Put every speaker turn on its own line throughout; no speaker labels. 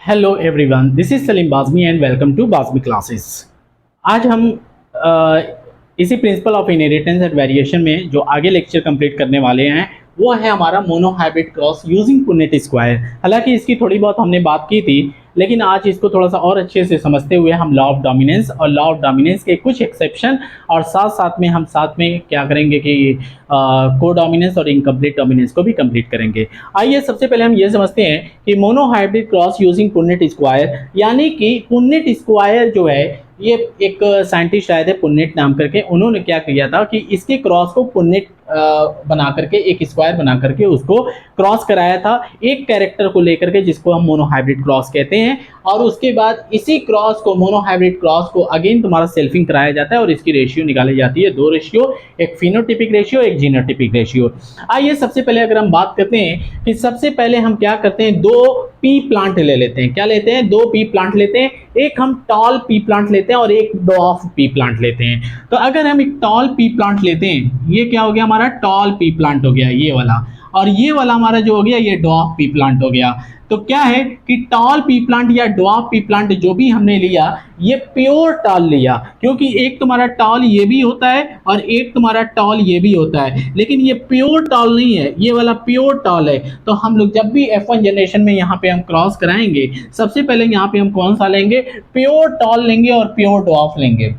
Hello everyone, this is Salim Bazmi and welcome to Bazmi classes. आज हम अ, इसी principle of inheritance and variation में जो आगे लेक्चर कंप्लीट करने वाले हैं वो है हमारा monohybrid cross using Punnett square. हालांकि इसकी थोड़ी बहुत हमने बात की थी, लेकिन आज इसको थोड़ा सा और अच्छे से समझते हुए हम लॉ ऑफ डोमिनेंस और लॉ ऑफ डोमिनेंस के कुछ एक्सेप्शन और साथ साथ में हम साथ में क्या करेंगे कि को डोमिनेंस और इनकम्प्लीट डोमिनेंस को भी कंप्लीट करेंगे। आइए सबसे पहले हम ये समझते हैं कि monohybrid cross using Punnett square, यानी कि पुनेट स्क्वायर जो है ये एक साइंटिस्ट आए थे पुन्नेट नाम करके। उन्होंने क्या किया था कि इसके क्रॉस को पुन्नेट बना करके एक स्क्वायर बना करके उसको क्रॉस कराया था एक कैरेक्टर को लेकर के, जिसको हम मोनोहाइब्रिड क्रॉस कहते हैं। और उसके बाद इसी क्रॉस को मोनोहाइब्रिड क्रॉस को अगेन तुम्हारा सेल्फिंग कराया जाता है और इसकी रेशियो निकाली जाती है, दो रेशियो, एक फिनोटिपिक रेशियो एक जीनोटिपिक रेशियो। आइए सबसे पहले अगर हम बात करते हैं कि सबसे पहले हम क्या करते हैं, दो पी प्लांट ले लेते हैं। क्या लेते हैं? दो पी प्लांट लेते हैं। एक हम टॉल पी प्लांट लेते हैं और एक डॉफ पी प्लांट लेते हैं। तो अगर हम एक टॉल पी प्लांट लेते हैं, ये क्या हो गया हमारा? टॉल पी प्लांट हो गया ये वाला, और ये वाला हमारा जो हो गया ये डॉफ पी प्लांट हो गया। तो क्या है कि टॉल पी प्लांट या डॉफ पी प्लांट जो भी हमने लिया ये प्योर टॉल लिया, क्योंकि एक तुम्हारा टॉल ये भी होता है और एक तुम्हारा टॉल ये भी होता है, लेकिन ये प्योर टॉल नहीं है, ये वाला प्योर टॉल है। तो हम लोग जब भी F1 जनरेशन में यहाँ पे हम क्रॉस कराएंगे, सबसे पहले यहाँ पे हम कौन सा लेंगे? प्योर टॉल लेंगे और प्योर डॉफ लेंगे।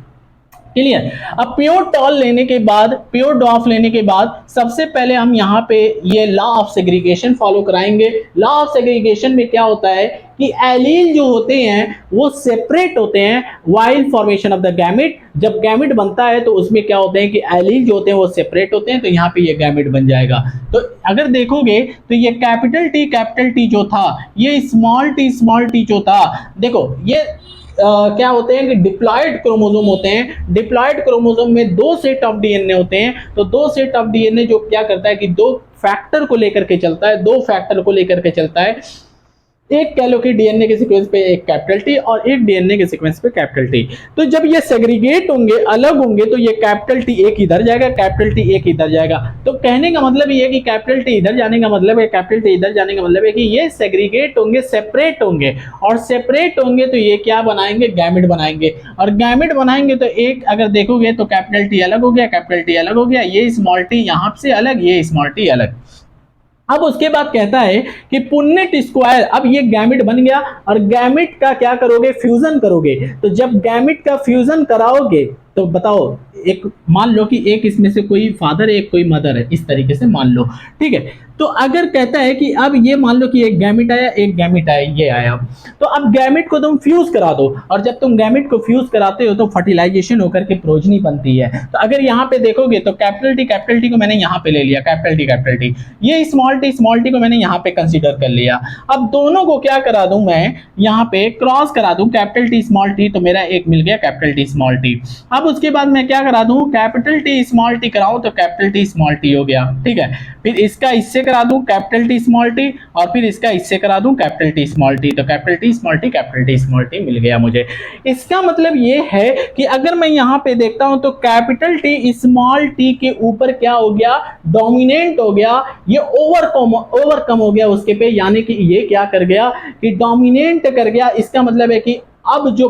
क्लियर? अब प्योर टॉल लेने के बाद, प्योर डॉफ लेने के बाद सबसे पहले हम यहाँ पे ये लॉ ऑफ सेग्रीगेशन फॉलो कराएंगे। लॉ ऑफ सेग्रीगेशन में क्या होता है कि एलील जो होते हैं वो सेपरेट होते हैं while formation of the gamete. जब गैमेट बनता है तो उसमें क्या होते हैं कि एलील जो होते हैं वो सेपरेट होते हैं, तो यहाँ पे ये गैमेट बन जाएगा। तो अगर देखोगे तो ये कैपिटल टी जो था, ये स्मॉल टी जो था, देखो ये क्या होते हैं कि डिप्लॉयड क्रोमोसोम होते हैं। डिप्लॉयड क्रोमोसोम में दो सेट ऑफ डीएनए होते हैं। तो दो सेट ऑफ डीएनए जो क्या करता है कि दो फैक्टर को लेकर के चलता है, दो फैक्टर को लेकर के चलता है। एक कह लो कि डीएनए के सीक्वेंस पे एक कैपिटल टी और एक डीएनए के सीक्वेंस पे कैपिटल टी। तो जब ये सेग्रीगेट होंगे, अलग होंगे, तो ये कैपिटल टी एक इधर जाएगा, कैपिटल टी एक इधर जाएगा। तो कहने का मतलब ये है कि कैपिटल टी इधर जाने का मतलब है, कैपिटल टी इधर जाने का मतलब है कि ये सेग्रीगेट होंगे, सेपरेट होंगे, और सेपरेट होंगे तो ये क्या बनाएंगे? गैमेट बनाएंगे। और गैमेट बनाएंगे तो एक अगर देखोगे तो कैपिटल टी अलग हो गया, कैपिटल टी अलग हो गया, ये स्मॉल टी यहाँ से अलग, ये स्मॉल टी अलग। अब उसके बाद कहता है कि पुन्नेट स्क्वायर, अब ये गैमेट बन गया और गैमेट का क्या करोगे? फ्यूजन करोगे। तो जब गैमेट का फ्यूजन कराओगे तो बताओ, एक मान लो कि एक इसमें से कोई फादर है एक कोई मदर है, इस तरीके से मान लो, ठीक है। तो अगर कहता है कि अब ये मान लो कि एक गैमेट आया, एक गैमेट आया, ये आया, तो अब गैमेट को तुम फ्यूज करा दो, और जब तुम गैमेट को फ्यूज कराते हो तो फर्टिलाइजेशन होकर के प्रोजनी बनती है। तो अगर यहाँ पे देखोगे तो कैपिटल टी को मैंने यहाँ पे ले लिया, कैपिटल टी, ये स्मॉल टी को मैंने यहाँ पे कंसीडर कर लिया। अब दोनों को क्या करा दूं मैं? यहाँ पे क्रॉस करा दूं, कैपिटल टी स्मॉल टी, तो मेरा एक मिल गया कैपिटल टी स्मॉल टी। अब उसके बाद मैं क्या करा दूं? कैपिटल टी स्मॉल टी कराऊं तो कैपिटल टी स्मॉल टी हो गया, ठीक है। फिर इसका इससे करा दूं कैपिटल टी स्मॉल टी, और फिर इसका इससे करा दूं कैपिटल टी स्मॉल टी, तो कैपिटल टी स्मॉल टी मिल गया मुझे। इसका मतलब ये है कि अगर मैं यहाँ पे देखता हूं तो कैपिटल टी स्मॉल टी के ऊपर क्या हो गया? डोमिनेंट हो गया, ये ओवरकम हो गया उसके पे, यानी कि ये क्या कर गया कि डोमिनेंट कर गया। इसका मतलब है कि अब जो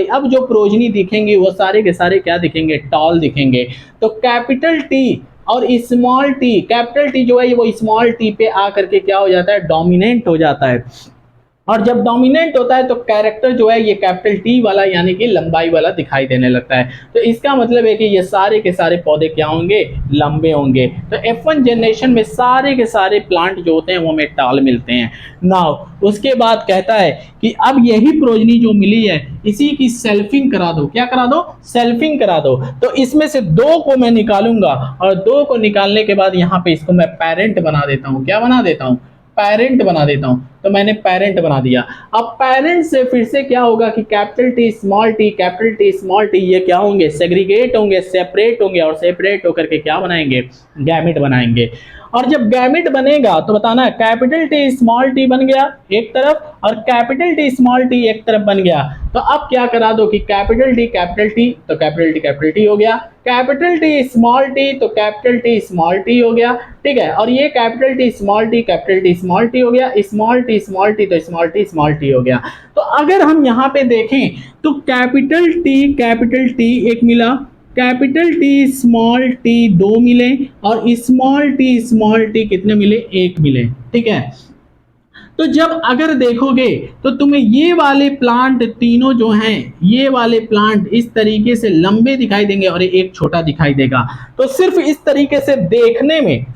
अब जो प्रोजनी दिखेंगे वो सारे के सारे क्या दिखेंगे? टॉल दिखेंगे। तो कैपिटल टी और स्मॉल टी, कैपिटल टी जो है वो स्मॉल टी पे आकर के क्या हो जाता है? डोमिनेंट हो जाता है। और जब डोमिनेंट होता है तो कैरेक्टर जो है ये कैपिटल टी वाला यानी कि लंबाई वाला दिखाई देने लगता है। तो इसका मतलब है कि ये सारे के सारे पौधे क्या होंगे? लंबे होंगे। तो F1 जनरेशन में सारे के सारे प्लांट जो होते हैं वो हमें टाल मिलते हैं। नाउ उसके बाद कहता है कि अब यही प्रोजनी जो मिली है इसी की सेल्फिंग करा दो। क्या करा दो? सेल्फिंग करा दो। तो इसमें से दो को मैं निकालूंगा, और दो को निकालने के बाद यहाँ पे इसको मैं पेरेंट बना देता हूँ। क्या बना देता हूँ? पेरेंट बना देता हूं। तो मैंने पेरेंट बना दिया। अब पेरेंट से फिर से क्या होगा कि कैपिटल टी स्मॉल टी ये क्या होंगे? सेग्रीगेट होंगे, सेपरेट होंगे, और सेपरेट होकर के क्या बनाएंगे? गैमेट बनाएंगे। और जब गैमेट बनेगा तो बताना कैपिटल टी स्मॉल टी बन गया एक तरफ, और कैपिटल टी स्मॉल टी एक तरफ बन गया। तो अब क्या करा दो कि कैपिटल टी तो कैपिटल टी हो गया, कैपिटल टी तो कैपिटल टी स्मॉल टी हो गया, ठीक है। और ये कैपिटल टी स्मॉल टी हो गया, तो स्मॉल टी हो गया। तो अगर हम यहाँ पे देखें तो कैपिटल टी एक मिला, कैपिटल टी दो मिले, और स्मॉल टी कितने मिले, एक मिले। ठीक है, तो जब अगर देखोगे तो तुम्हें ये वाले प्लांट तीनों जो हैं, ये वाले प्लांट इस तरीके से लंबे दिखाई देंगे और एक छोटा दिखाई देगा। तो सिर्फ इस तरीके से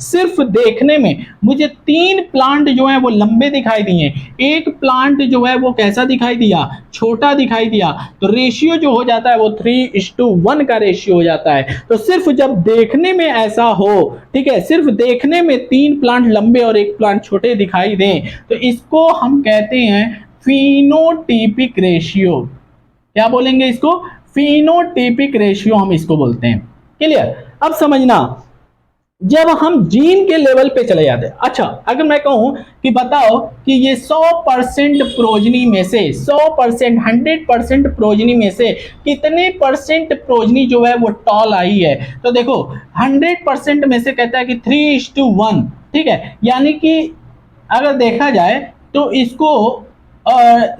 सिर्फ देखने में मुझे तीन प्लांट जो है वो लंबे दिखाई दिए, एक प्लांट जो है वो कैसा दिखाई दिया, छोटा दिखाई दिया। तो रेशियो जो हो जाता है वो 3:1 का रेशियो हो जाता है। तो सिर्फ जब देखने में ऐसा हो, ठीक है, सिर्फ देखने में तीन प्लांट लंबे और एक प्लांट छोटे दिखाई दें, तो इसको हम कहते हैं फिनोटिपिक रेशियो। क्या बोलेंगे इसको, फिनोटिपिक रेशियो हम इसको बोलते हैं। क्लियर, अब समझना, जब हम जीन के लेवल पे चले जाते हैं, अच्छा अगर मैं कहूं कि बताओ कि ये 100% प्रोजनी में से 100% प्रोजनी में से कितने परसेंट प्रोजनी जो है वो टॉल आई है। तो देखो 100% में से कहता है कि 3:1। ठीक है, यानी कि अगर देखा जाए तो इसको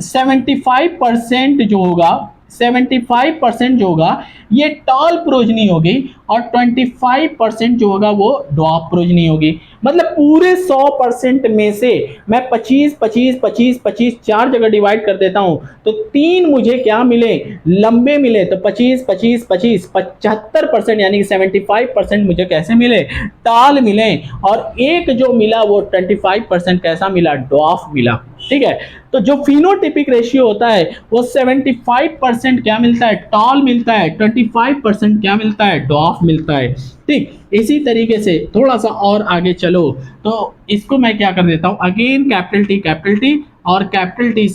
75% जो होगा, 75% जो होगा ये टॉल प्रोजनी होगी, और 25% जो होगा वो ड्वार्फ प्रोजनी होगी। मतलब पूरे 100% में से मैं 25 25 25 25 चार जगह डिवाइड कर देता हूं, तो तीन मुझे क्या मिले, लंबे मिले। तो 25 25 25 75% यानी कि 75% मुझे कैसे मिले, टॉल मिले, और एक जो मिला वो 25% कैसा मिला, ड्वार्फ मिला। ठीक है, तो जो फिनोटिपिक रेशियो होता है वो 75% क्या मिलता है, टॉल मिलता है, 25% क्या मिलता है, ड्वार्फ मिलता है। ठीक, इसी तरीके से थोड़ा सा और आगे चलो तो इसको मैं क्या कर देता हूं, अगेन कैपिटल टी और कैपिटल टी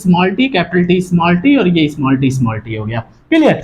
स्मॉल टी और ये स्मॉल टी हो गया। क्लियर,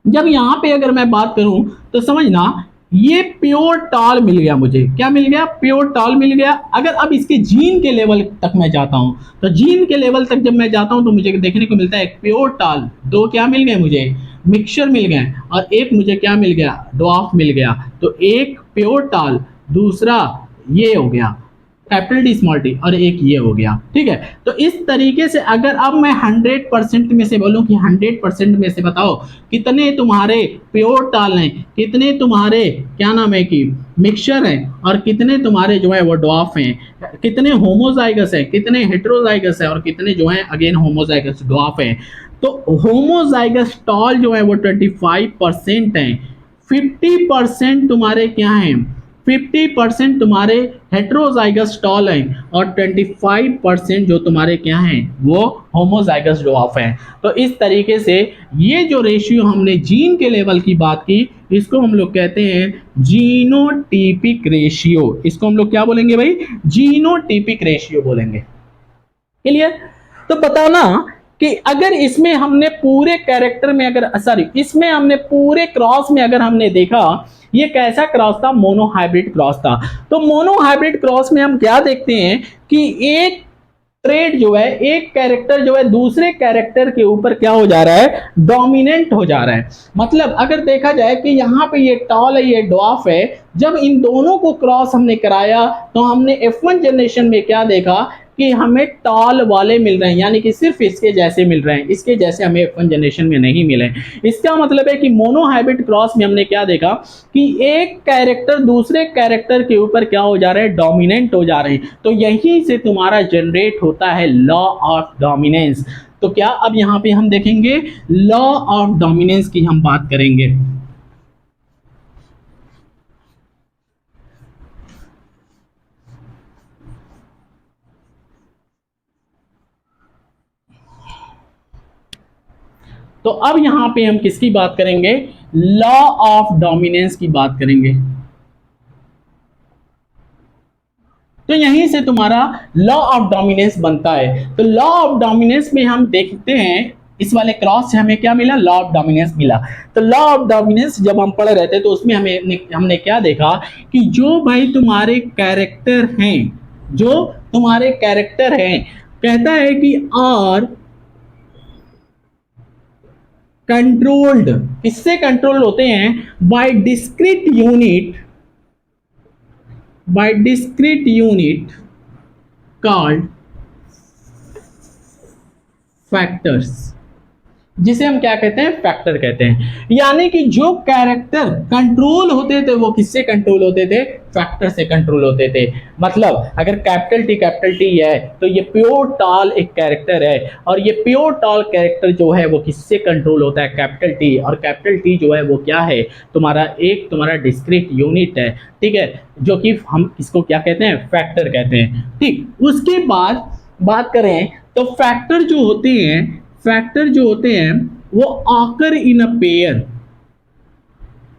जब यहां पे अगर मैं बात करूं तो समझना, ये प्योर टॉल मिल गया मुझे, क्या मिल गया, प्योर टॉल मिल गया। अगर अब इसके जीन के लेवल तक मैं जाता हूं, तो जीन के लेवल तक जब मैं जाता हूं तो मुझे देखने को मिलता है एक प्योर टॉल, दो क्या मिल गए मुझे, मिक्सचर मिल गए, और एक मुझे क्या मिल गया, ड्वार्फ मिल गया। तो एक प्योर टॉल, दूसरा ये हो गया कैपिटल टी स्मॉल टी, और एक ये हो गया। ठीक है, तो इस तरीके से अगर अब मैं 100% में से बोलूं कि 100% में से बताओ कितने तुम्हारे प्योर टाल हैं, कितने तुम्हारे क्या नाम है कि मिक्सचर हैं, और कितने तुम्हारे जो है वो ड्वार्फ हैं, कितने होमोजाइगस हैं, कितने हेटेरोजाइगस हैं, और कितने जो हैं अगेन होमोजाइगस ड्वार्फ हैं। तो होमोजाइगस टॉल जो है वो 25% हैं, 50% तुम्हारे क्या हैं, 50% तुम्हारे हेट्रोजाइगस टॉल हैं, और 25% जो तुम्हारे क्या हैं वो होमोजाइगस ड्वार्फ हैं। तो इस तरीके से ये जो रेशियो हमने जीन के लेवल की बात की, इसको हम लोग कहते हैं जीनोटिपिक रेशियो। इसको हम लोग क्या बोलेंगे भाई, जीनोटिपिक रेशियो बोलेंगे। क्लियर, तो बताओ ना कि अगर इसमें हमने पूरे कैरेक्टर में अगर इसमें हमने पूरे क्रॉस में अगर हमने देखा, ये कैसा क्रॉस था, मोनोहाइब्रिड क्रॉस था। तो मोनोहाइब्रिड क्रॉस में हम क्या देखते हैं कि एक ट्रेड जो है, एक कैरेक्टर जो है दूसरे कैरेक्टर के ऊपर क्या हो जा रहा है, डोमिनेंट हो जा रहा है। मतलब अगर देखा जाए कि यहाँ पे ये टॉल है, ये ड्वार्फ है, जब इन दोनों को क्रॉस हमने कराया तो हमने F1 जनरेशन में क्या देखा कि हमें टॉल वाले मिल रहे हैं, यानी कि सिर्फ इसके जैसे मिल रहे हैं, इसके जैसे हमें F1 जनरेशन में नहीं मिले। इसका मतलब है कि मोनोहाइब्रिड क्रॉस में हमने क्या देखा कि एक कैरेक्टर दूसरे कैरेक्टर के ऊपर क्या हो जा रहे हैं, डोमिनेंट हो जा रहे हैं। तो यहीं से तुम्हारा जनरेट होता है लॉ ऑफ डोमिनेंस। तो क्या अब यहां पे हम देखेंगे लॉ ऑफ डोमिनेंस की हम बात करेंगे। तो अब यहां पे हम किसकी बात करेंगे, लॉ ऑफ डोमिनेंस की बात करेंगे। तो यहीं से तुम्हारा लॉ ऑफ डोमिनेंस बनता है। तो लॉ ऑफ डोमिनेंस में हम देखते हैं इस वाले क्रॉस से हमें क्या मिला, लॉ ऑफ डोमिनेंस मिला। तो लॉ ऑफ डोमिनेंस जब हम पढ़ रहे थे तो उसमें हमने क्या देखा कि जो भाई तुम्हारे कैरेक्टर हैं, जो तुम्हारे कैरेक्टर हैं, कहता है कि आर कंट्रोल्ड, किससे कंट्रोल होते हैं, by discrete unit called factors, जिसे हम क्या कहते हैं, फैक्टर कहते हैं। यानी कि जो कैरेक्टर कंट्रोल होते थे वो किससे कंट्रोल होते थे, फैक्टर से कंट्रोल होते थे। मतलब अगर कैपिटल टी है तो ये प्योर टॉल एक कैरेक्टर है, और ये प्योर टॉल कैरेक्टर जो है वो किससे कंट्रोल होता है, कैपिटल टी। और कैपिटल टी जो है वो क्या है, तुम्हारा डिस्क्रीट यूनिट है, ठीक है, जो कि हम इसको क्या कहते हैं, फैक्टर कहते हैं। ठीक, उसके बाद बात करें तो फैक्टर जो होते हैं वो occur in a pair,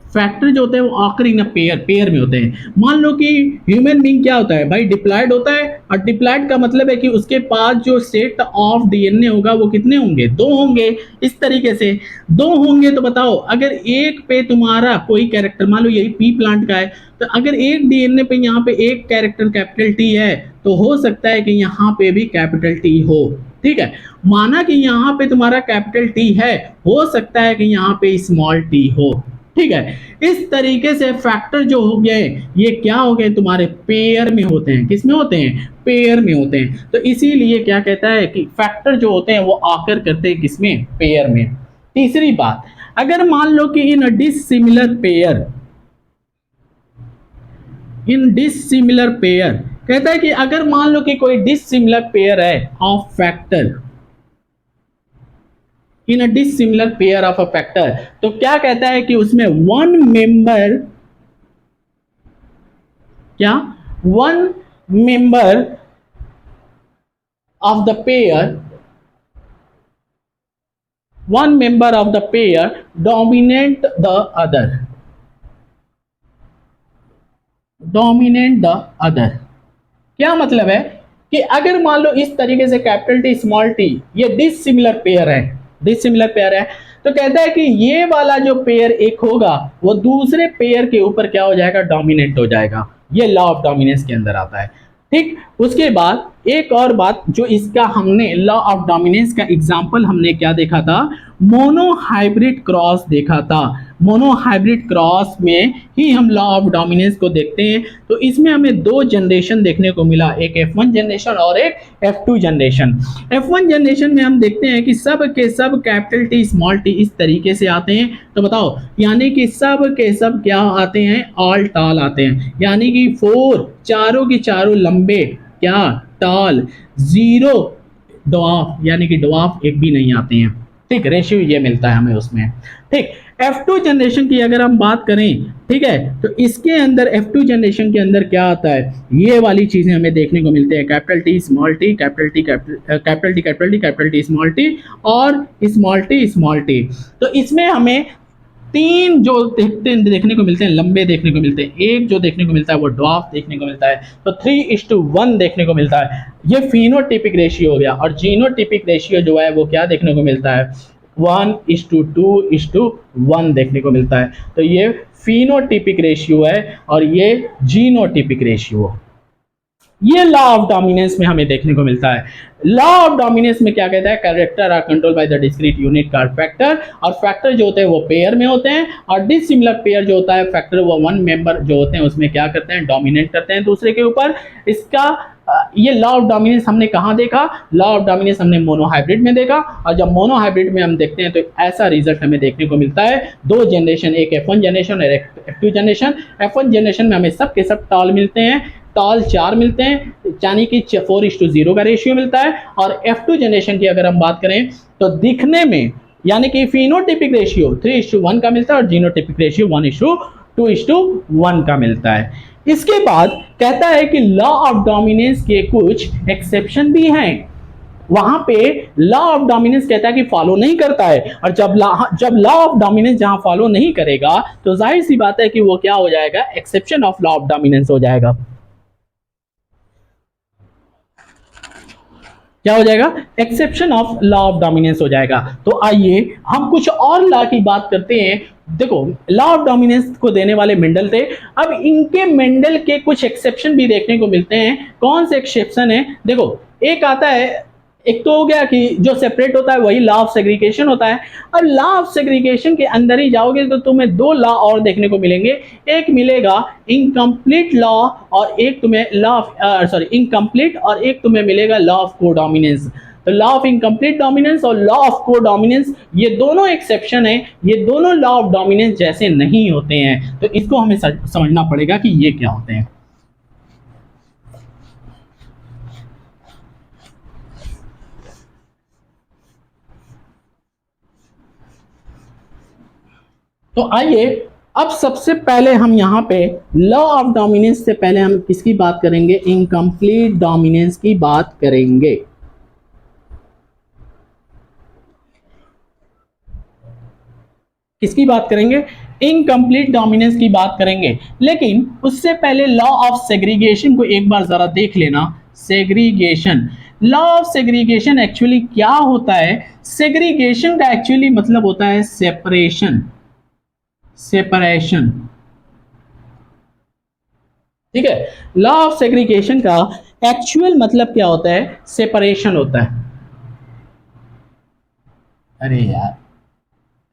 factor जो होते हैं वो ऑकर इन अ पेयर में होते हैं। मान लो कि ह्यूमन बीइंग क्या होता है भाई, डिप्लॉयड होता है, और डिप्लॉयड का मतलब है कि उसके पास जो सेट ऑफ डीएनए होगा वो कितने होंगे, 2 होंगे। इस तरीके से 2 होंगे तो बताओ, अगर एक पे तुम्हारा कोई कैरेक्टर, मान लो यही पी प्लांट का है, तो अगर एक डीएनए पे यहाँ पे एक कैरेक्टर कैपिटल टी है तो हो सकता है कि यहाँ पे भी कैपिटल टी हो। ठीक है, माना कि यहाँ पे तुम्हारा कैपिटल टी है, हो सकता है कि यहाँ पे स्मॉल टी हो। ठीक है, इस तरीके से फैक्टर जो हो गए ये क्या हो गए, तुम्हारे पेयर में होते हैं। किस में होते हैं, पेयर में होते हैं। तो इसीलिए क्या कहता है कि फैक्टर जो होते हैं वो आकर करते हैं किसमें, पेयर में। तीसरी बात, अगर मान लो कि इन डिसिमिलर पेयर कहता है कि अगर मान लो कि कोई डिसिमिलर पेयर है of factor, in a dissimilar pair of a factor, तो क्या कहता है कि उसमें one member of the pair, dominate the other. क्या मतलब है कि अगर मान लो इस तरीके से कैपिटल टी स्मॉल टी ये डिसिमिलर पेयर है, तो कहता है कि ये वाला जो पेयर एक होगा वो दूसरे पेयर के ऊपर क्या हो जाएगा, डोमिनेट हो जाएगा। ये लॉ ऑफ डोमिनेंस के अंदर आता है। ठीक, उसके बाद एक और बात जो इसका हमने लॉ ऑफ डोमिनेंस का एग्जांपल हमने क्या देखा था, मोनोहाइब्रिड क्रॉस देखा था। मोनोहाइब्रिड क्रॉस में ही हम लॉ ऑफ डोमिनेंस को देखते हैं। तो इसमें हमें 2 जनरेशन देखने को मिला, एक F1 जनरेशन और एक F2 जनरेशन। F1 जनरेशन में हम देखते हैं कि सब के सब कैपिटल टी स्मॉल टी इस तरीके से आते हैं। तो बताओ, यानी कि सब के सब क्या आते हैं, ऑल टॉल आते हैं। यानी कि 4 चारों की चारों लंबे, क्या टॉल, 0 डॉफ, यानी कि डॉफ एक भी नहीं आते हैं। ठीक, रेशियो ये मिलता है हमें उसमें। ठीक, F2 जनरेशन की अगर हम बात करें, ठीक है, तो इसके अंदर F2 जनरेशन के अंदर क्या आता है, ये वाली चीजें हमें देखने को मिलते हैं, capital T small T, capital T capital T small T, और स्मॉल टी। तो इसमें हमें 3 जो देखने को मिलते हैं, लंबे देखने को मिलते हैं। एक जो देखने को मिलता है वो ड्वार्फ देखने को मिलता है, तो 3:1 देखने को मिलता है। ये फिनोटिपिक रेशियो हो गया। और जीनोटिपिक रेशियो जो है वो क्या देखने को मिलता है, 1:2:1 देखने को मिलता है। तो ये फिनोटिपिक रेशियो है और ये जीनोटिपिक रेशियो। ये लॉ ऑफ डोमिनेंस में हमें देखने को मिलता है। लॉ ऑफ डोमिनेंस में क्या कहता है, character are control by the discrete unit called factor. और फैक्टर जो होते हैं वो पेयर में होते हैं, और डिसिमिलर पेयर जो होता है फैक्टर वो 1 मेंबर जो होते हैं उसमें क्या करते हैं, डोमिनेट करते हैं दूसरे के ऊपर। इसका ये लॉ ऑफ डोमिनेंस हमने कहाँ देखा, लॉ ऑफ डोमिनेंस हमने मोनोहाइब्रिड में देखा। और जब मोनोहाइब्रिड में हम देखते हैं तो ऐसा रिजल्ट हमें देखने को मिलता है। 2 जनरेशन, एक F1 जनरेशन और एक F2 जनरेशन। F1 जनरेशन में हमें सब के सब टॉल मिलते हैं, टॉल 4 मिलते हैं, यानी कि 4:0 का रेशियो मिलता है। और F2 जनरेशन की अगर हम बात करें तो दिखने में, यानी कि फिनोटिपिक रेशियो 3:1 का मिलता है और जीनोटिपिक रेशियो 1:2:1 का मिलता है। इसके बाद कहता है कि लॉ ऑफ डोमिनेंस के कुछ एक्सेप्शन भी हैं। वहां पे लॉ ऑफ डोमिनेंस कहता है कि फॉलो नहीं करता है, और जब लॉ ऑफ डोमिनेंस जहां फॉलो नहीं करेगा तो जाहिर सी बात है कि वो क्या हो जाएगा, exception of law of dominance हो जाएगा। क्या हो जाएगा, exception of law of dominance हो जाएगा। तो आइए हम कुछ और लॉ की बात करते हैं। देखो, लॉ ऑफ डोमिनेंस को देने वाले मेंडल थे। अब इनके मेंडल के कुछ एक्सेप्शन भी देखने को मिलते हैं। कौन से एक्सेप्शन है, देखो, एक आता है, एक तो हो गया कि जो सेपरेट होता है वही लॉ ऑफ सेग्रीगेशन होता है। और लॉ ऑफ सेग्रीगेशन के अंदर ही जाओगे तो तुम्हें 2 लॉ और देखने को मिलेंगे। एक मिलेगा इनकम्प्लीट लॉ, और एक तुम्हें लॉ ऑफ इनकम्प्लीट, और एक तुम्हें मिलेगा लॉ ऑफ कोडोमिनेंस। तो लॉ ऑफ इनकम्प्लीट डोमिनेंस और लॉ ऑफ को डोमिनेंस, ये दोनों एक्सेप्शन है, ये दोनों लॉ ऑफ डोमिनेंस जैसे नहीं होते हैं, तो इसको हमें समझना पड़ेगा कि ये क्या होते हैं। तो आइए अब सबसे पहले हम यहां पे लॉ ऑफ डोमिनेंस से पहले हम किसकी बात करेंगे, इनकम्प्लीट डोमिनेंस की बात करेंगे। किसकी बात करेंगे, इनकम्प्लीट डोमिनेंस की बात करेंगे। लेकिन उससे पहले लॉ ऑफ सेग्रीगेशन को एक बार जरा देख लेना। Segregation, law of segregation actually क्या होता है? सेग्रीगेशन का एक्चुअली मतलब होता है सेपरेशन, सेपरेशन, ठीक है। लॉ ऑफ सेग्रीगेशन का एक्चुअल मतलब क्या होता है? सेपरेशन होता है। अरे यार,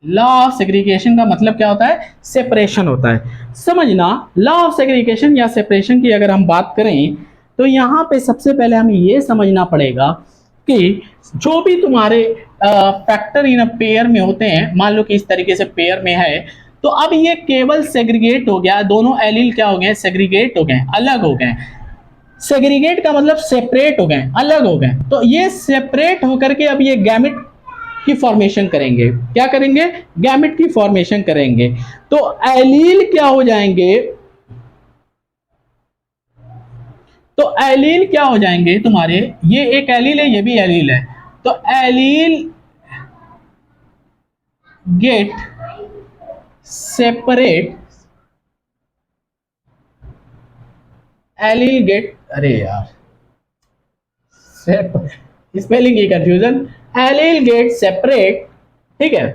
लॉ ऑफ सेग्रीगेशन का मतलब क्या होता है? सेपरेशन होता है। समझना, लॉ ऑफ सेग्रीगेशन या सेपरेशन की अगर हम बात करें तो यहां पे सबसे पहले हमें यह समझना पड़ेगा कि जो भी तुम्हारे फैक्टर इन अ पेयर में होते हैं, मान लो कि इस तरीके से पेयर में है, तो अब ये केवल सेग्रीगेट हो गया, दोनों एलील क्या हो गए? सेग्रीगेट हो गए, अलग हो गए। सेग्रीगेट का मतलब सेपरेट हो गए, अलग हो गए। तो ये सेपरेट होकर के अब ये गैमेट की फॉर्मेशन करेंगे। क्या करेंगे? गैमेट की फॉर्मेशन करेंगे। तो एलील क्या हो जाएंगे? तो एलील क्या हो जाएंगे तुम्हारे? ये एक एलील है, ये भी एलील है। तो allele get separate, allele get, अरे यार स्पेलिंग की कंफ्यूजन, एलील गेट सेपरेट, ठीक है।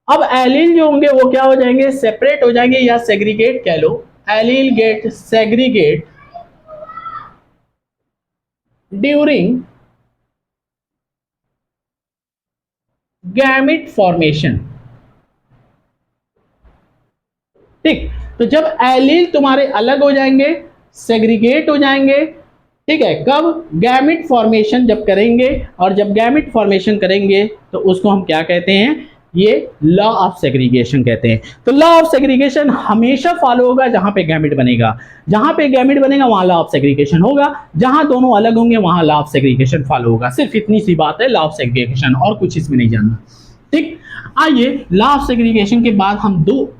अब एलील जो होंगे वो क्या हो जाएंगे? सेपरेट हो जाएंगे या सेग्रीगेट कह लो। Allele get segregate during gamete formation, ठीक। तो जब एलील तुम्हारे अलग हो जाएंगे, सेग्रीगेट हो जाएंगे, ठीक है, कब? गैमेट फॉर्मेशन जब करेंगे, और जब गैमेट फॉर्मेशन करेंगे तो उसको हम क्या कहते हैं? ये लॉ ऑफ सेग्रीगेशन कहते हैं। तो लॉ ऑफ सेग्रीगेशन हमेशा फॉलो होगा जहां पे गैमेट बनेगा। जहां पे गैमेट बनेगा वहां लॉ ऑफ सेग्रीगेशन होगा, जहां दोनों अलग होंगे वहां लॉ ऑफ सेग्रीगेशन फॉलो होगा। सिर्फ इतनी सी बात है लॉ ऑफ सेग्रीगेशन, और कुछ इसमें नहीं जानना, ठीक। आइए लॉ ऑफ सेग्रीगेशन के बाद हम दो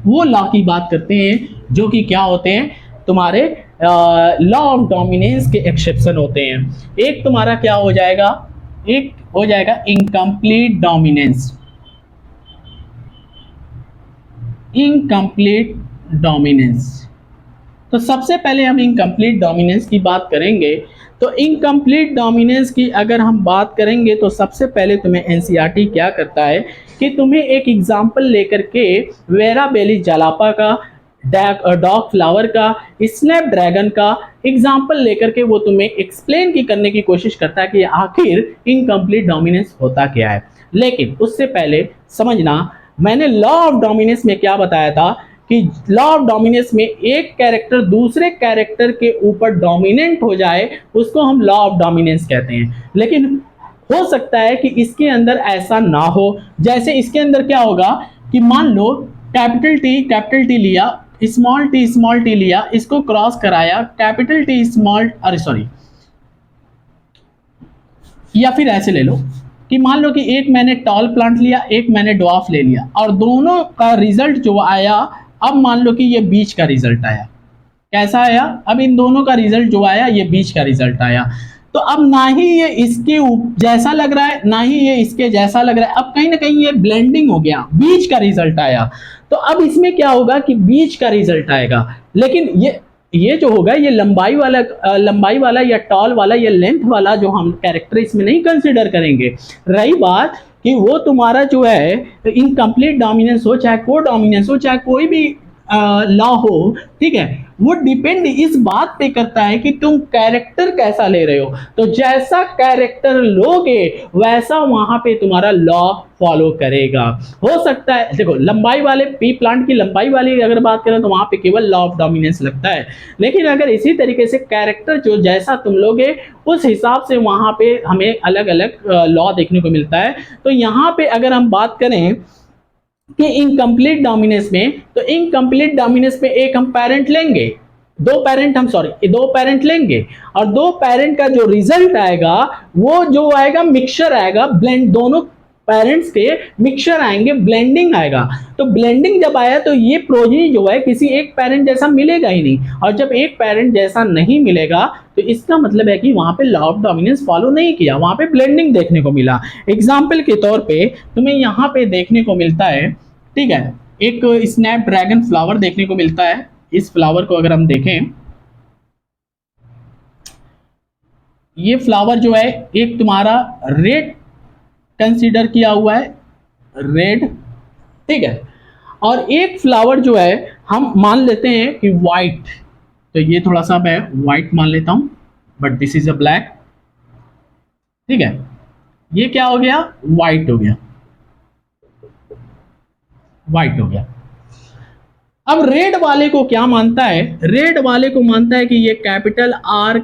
वो लॉ की बात करते हैं जो कि क्या होते हैं? तुम्हारे लॉ ऑफ डोमिनेंस के एक्सेप्शन होते हैं। एक तुम्हारा क्या हो जाएगा? एक हो जाएगा इनकम्प्लीट डोमिनेंस, इनकम्प्लीट डोमिनेंस। तो सबसे पहले हम इनकम्प्लीट डोमिनेंस की बात करेंगे। तो इनकम्प्लीट डोमिनेंस की अगर हम बात करेंगे तो सबसे पहले तुम्हें एनसीईआरटी क्या करता है कि तुम्हें एक एग्जाम्पल लेकर के वेरा बेली जालापा का, डॉग फ्लावर का, स्नैप ड्रैगन का एग्जाम्पल लेकर के वो तुम्हें एक्सप्लेन की करने की कोशिश करता है कि आखिर इनकम्प्लीट डोमिनेंस होता क्या है। लेकिन उससे पहले समझना, मैंने लॉ ऑफ डोमिनेंस में क्या बताया था कि लॉ ऑफ डोमिनेंस में एक कैरेक्टर दूसरे कैरेक्टर के ऊपर डोमिनेंट हो जाए उसको हम लॉ ऑफ डोमिनेंस कहते हैं। लेकिन हो सकता है कि इसके अंदर ऐसा ना हो। जैसे इसके अंदर क्या होगा कि मान लो कैपिटल टी लिया, स्मॉल टी लिया, इसको क्रॉस कराया, कैपिटल टी स्मॉल, अरे सॉरी, या फिर ऐसे ले लो कि मान लो कि एक मैंने टॉल प्लांट लिया, एक मैंने ड्वार्फ ले लिया, और दोनों का रिजल्ट जो आया, अब मान लो कि ये बीच का रिजल्ट आया। कैसा आया? अब इन दोनों का रिजल्ट जो आया ये बीच का रिजल्ट आया। तो अब ना ही ये इसके जैसा लग रहा है, ना ही ये इसके जैसा लग रहा है। अब कहीं ना कहीं ये ब्लेंडिंग हो गया, बीच का रिजल्ट आया। तो अब इसमें क्या होगा कि बीच का रिजल्ट आएगा। लेकिन ये जो होगा ये लंबाई वाला या टॉल वाला या लेंथ वाला जो हम कैरेक्टर इसमें नहीं कंसिडर करेंगे। रही बात कि वो तुम्हारा जो है इनकम्प्लीट डोमिनेंस हो, चाहे को डोमिनेंस हो, चाहे कोई भी लॉ हो, ठीक है, वो डिपेंड इस बात पे करता है कि तुम कैरेक्टर कैसा ले रहे हो। तो जैसा कैरेक्टर लोगे वैसा वहां पे तुम्हारा लॉ फॉलो करेगा। हो सकता है देखो लंबाई वाले पी प्लांट की लंबाई वाली अगर बात करें तो वहां पे केवल लॉ ऑफ डोमिनेंस लगता है, लेकिन अगर इसी तरीके से कैरेक्टर जो जैसा तुम लोगे उस हिसाब से वहां पे हमें अलग अलग लॉ देखने को मिलता है। तो यहाँ पे अगर हम बात करें कि इनकम्प्लीट डोमिनेंस में, तो इनकम्प्लीट डोमिनेंस में एक हम पेरेंट लेंगे, दो पेरेंट लेंगे, और दो पेरेंट का जो रिजल्ट आएगा वो जो आएगा मिक्सचर आएगा, ब्लेंड दोनों पेरेंट्स के मिक्सचर आएंगे, ब्लेंडिंग आएगा। तो ब्लेंडिंग जब आया तो ये प्रोजेनी जो है किसी एक पेरेंट जैसा मिलेगा ही नहीं, और जब एक पेरेंट जैसा नहीं मिलेगा तो इसका मतलब है कि वहां पे लॉ ऑफ डोमिनेंस फॉलो नहीं किया, वहां पे ब्लेंडिंग देखने को मिला। एग्जाम्पल के तौर पे तुम्हें यहाँ पे देखने को मिलता है, ठीक है, एक स्नैप ड्रैगन फ्लावर देखने को मिलता है। इस फ्लावर को अगर हम देखें, ये फ्लावर जो है एक तुम्हारा रेड कंसीडर किया हुआ है, रेड, ठीक है, और एक फ्लावर जो है हम मान लेते हैं कि वाइट, तो ये थोड़ा सा मैं वाइट मान लेता हूं, but this is a black, ठीक है, ये क्या हो गया, वाइट हो गया, वाइट हो गया। अब रेड वाले को क्या मानता है, रेड वाले को मानता है कि ये कैपिटल आर,